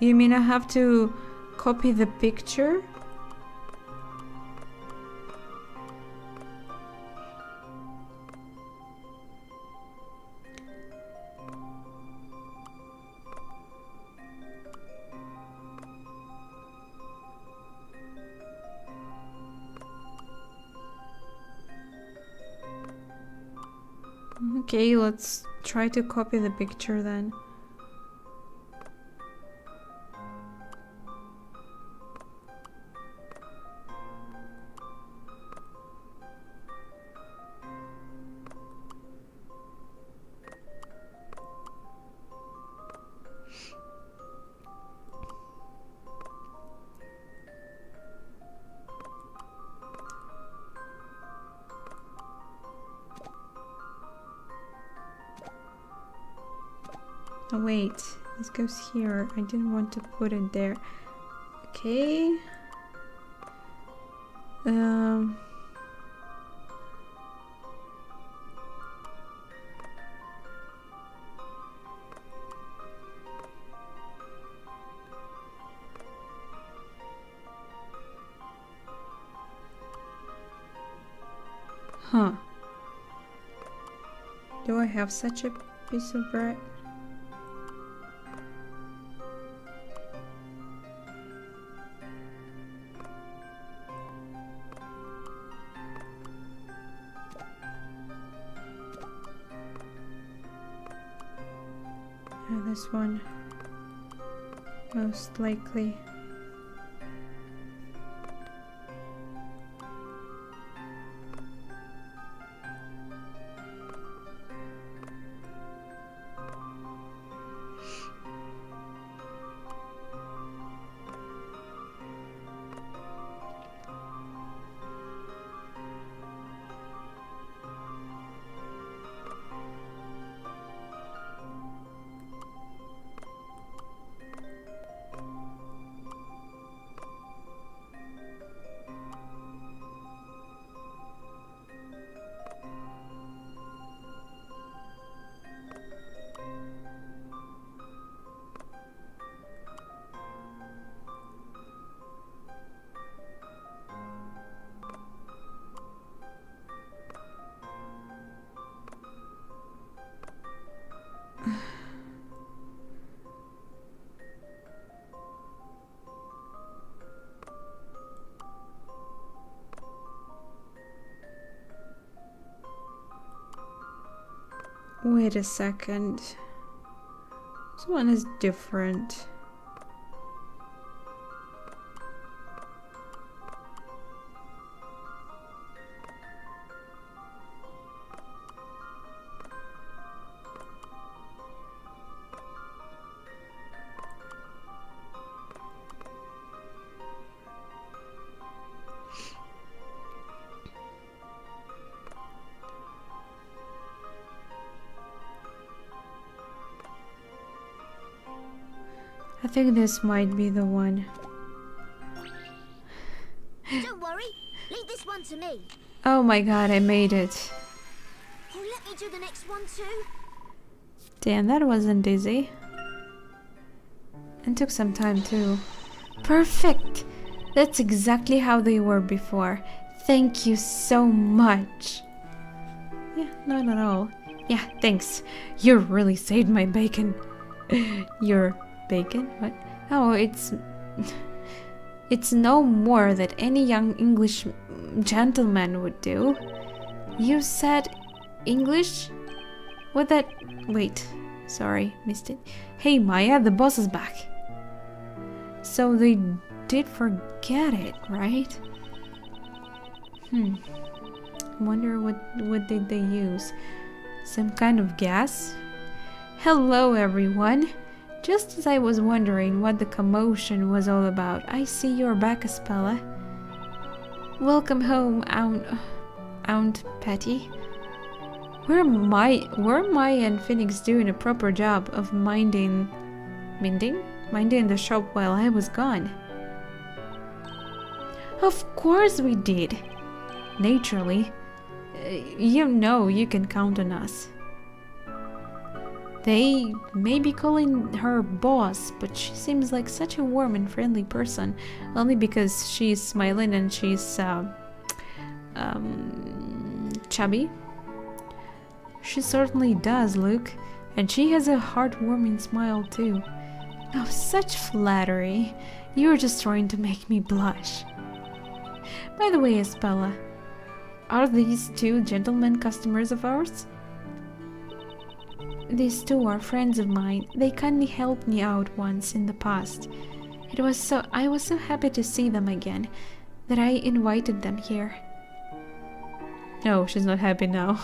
You mean I have to copy the picture? Okay, let's try to copy the picture then. Oh wait, this goes here. I didn't want to put it there. Okay. Huh. Do I have such a piece of bread? This one, most likely. Wait a second. This one is different. I think this might be the one.
Don't worry. Leave this one to me.
Oh my god, I made it.
Oh, let me do the next one too.
Damn, that wasn't easy. And took some time too. Perfect! That's exactly how they were before. Thank you so much. Yeah, not at all. Yeah, thanks. You really saved my bacon. Your bacon? What? Oh, it's no more that any young English gentleman would do. You said English? What that? Wait, sorry, missed it. Hey Maya, the boss is back. So they did forget it, right? Wonder what did they use? Some kind of gas? Hello everyone. Just as I was wondering what the commotion was all about, I see you're back, Aspella. Welcome home, Aunt Patty. Were Maya and Phoenix doing a proper job of minding the shop while I was gone? Of course we did. Naturally. You know you can count on us. They may be calling her boss, but she seems like such a warm and friendly person, only because she's smiling and she's chubby. She certainly does, Luke, and she has a heartwarming smile too. Oh, such flattery. You're just trying to make me blush. By the way, Aspella, are these two gentlemen customers of ours? These two are friends of mine. They kindly helped me out once in the past. I was so happy to see them again that I invited them here. Oh, she's not happy now.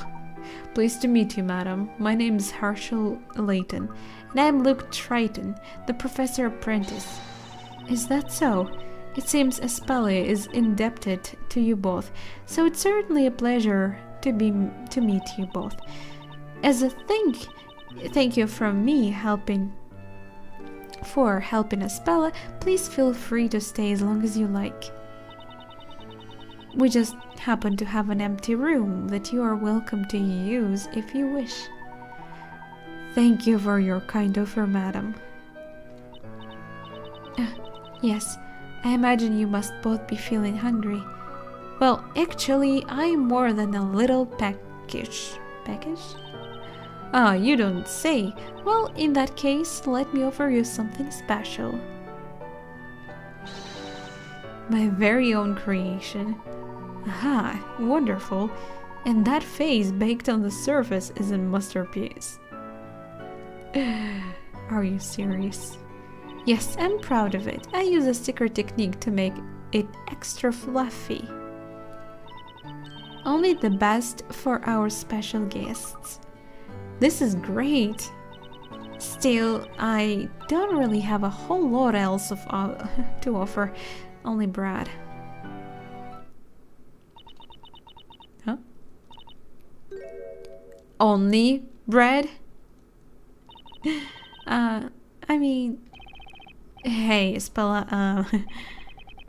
Pleased to meet you, madam. My name is Herschel Layton, and I am Luke Triton, the professor apprentice. Is that so? It seems Aspella is indebted to you both, so it's certainly a pleasure to meet you both. As a thing, thank you from me for helping us, Bella. Please feel free to stay as long as you like. We just happen to have an empty room that you are welcome to use if you wish. Thank you for your kind offer, madam. Yes, I imagine you must both be feeling hungry. Well, actually, I'm more than a little peckish. Peckish? Ah, you don't say. Well, in that case, let me offer you something special. My very own creation. Aha, wonderful. And that face baked on the surface is a masterpiece. Are you serious? Yes, I'm proud of it. I use a sticker technique to make it extra fluffy. Only the best for our special guests. This is great. Still, I don't really have a whole lot else to offer. Only bread. Huh? Only bread? I mean... Hey, Spella,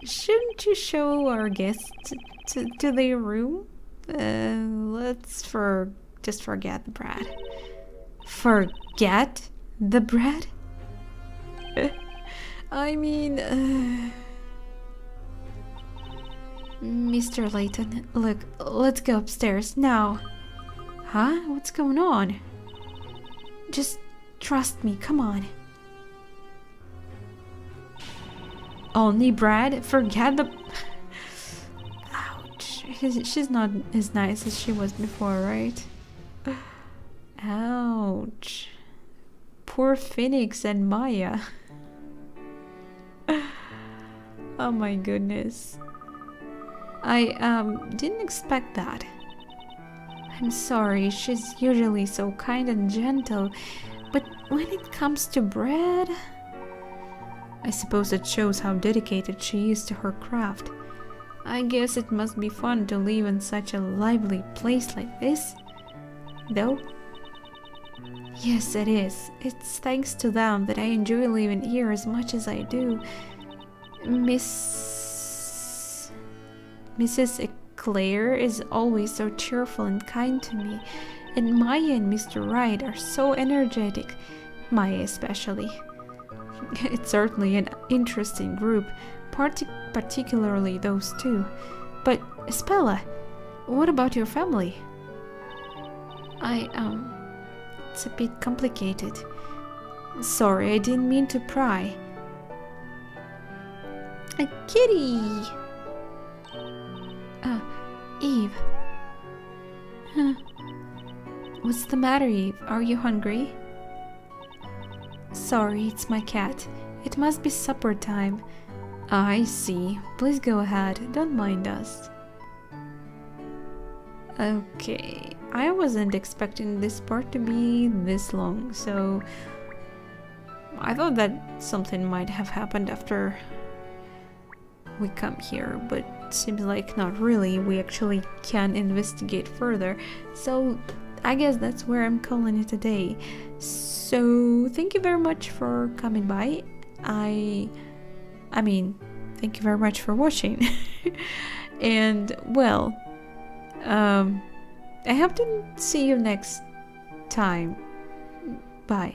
shouldn't you show our guests to their room? Let's just forget the bread. Forget the bread? I mean... Mr. Layton, look, let's go upstairs now. Huh? What's going on? Just trust me, come on. Only bread? Forget the... Ouch. She's not as nice as she was before, right? Ouch. Poor Phoenix and Maya. Oh my goodness. I didn't expect that. I'm sorry, she's usually so kind and gentle, but when it comes to bread... I suppose it shows how dedicated she is to her craft. I guess it must be fun to live in such a lively place like this, though. Yes, it is. It's thanks to them that I enjoy living here as much as I do. Mrs. Eclair is always so cheerful and kind to me, and Maya and Mr. Wright are so energetic, Maya especially. It's certainly an interesting group, particularly those two. But, Spella, what about your family? It's a bit complicated. Sorry, I didn't mean to pry. A kitty! Eve. Huh. What's the matter, Eve? Are you hungry? Sorry, it's my cat. It must be supper time. I see. Please go ahead. Don't mind us. Okay. I wasn't expecting this part to be this long, so... I thought that something might have happened after we come here, but seems like not really. We actually can investigate further. So I guess that's where I'm calling it a day. So thank you very much for coming by. I mean, thank you very much for watching. And well, I hope to see you next time. Bye.